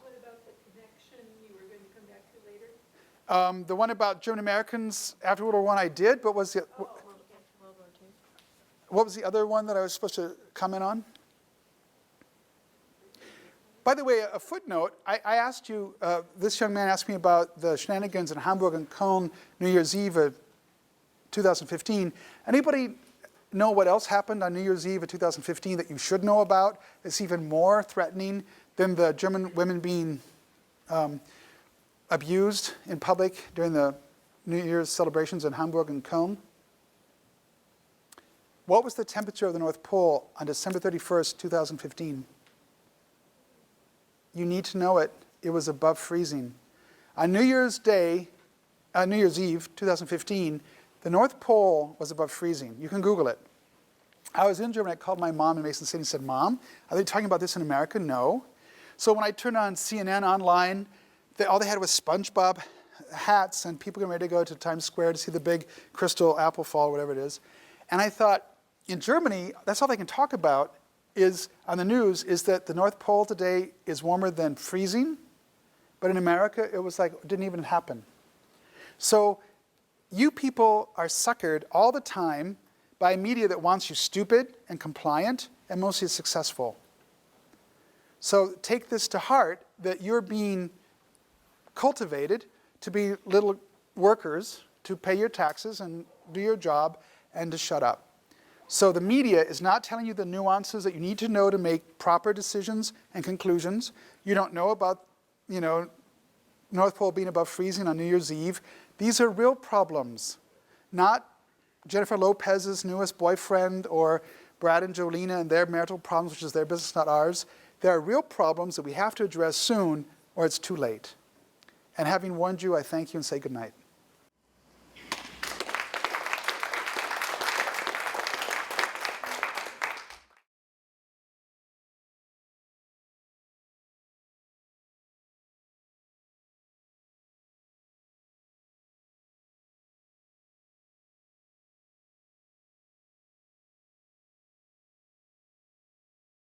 What about the connection you were going to come back to later? The one about German Americans after World War I did, but was the, what was the other one that I was supposed to comment on? By the way, a footnote, I asked you, this young man asked me about the shenanigans in Hamburg and Cologne New Year's Eve of 2015. Anybody know what else happened on New Year's Eve of 2015 that you should know about? It's even more threatening than the German women being abused in public during the New Year's celebrations in Hamburg and Cologne. What was the temperature of the North Pole on December 31st, 2015? You need to know it. It was above freezing. On New Year's Eve, 2015, the North Pole was above freezing. You can Google it. I was in Germany. I called my mom in Mason City and said, Mom, are they talking about this in America? No. So when I turned on CNN online, all they had was SpongeBob hats and people getting ready to go to Times Square to see the big crystal apple fall, whatever it is. And I thought, in Germany, that's all they can talk about is on the news is that the North Pole today is warmer than freezing. But in America, it was like, it didn't even happen. So you people are suckered all the time by a media that wants you stupid and compliant and mostly successful. So take this to heart, that you're being cultivated to be little workers, to pay your taxes and do your job and to shut up. So the media is not telling you the nuances that you need to know to make proper decisions and conclusions. You don't know about, North Pole being above freezing on New Year's Eve. These are real problems, not Jennifer Lopez's newest boyfriend or Brad and Jolena and their marital problems, which is their business, not ours. There are real problems that we have to address soon, or it's too late. And having warned you, I thank you and say good night.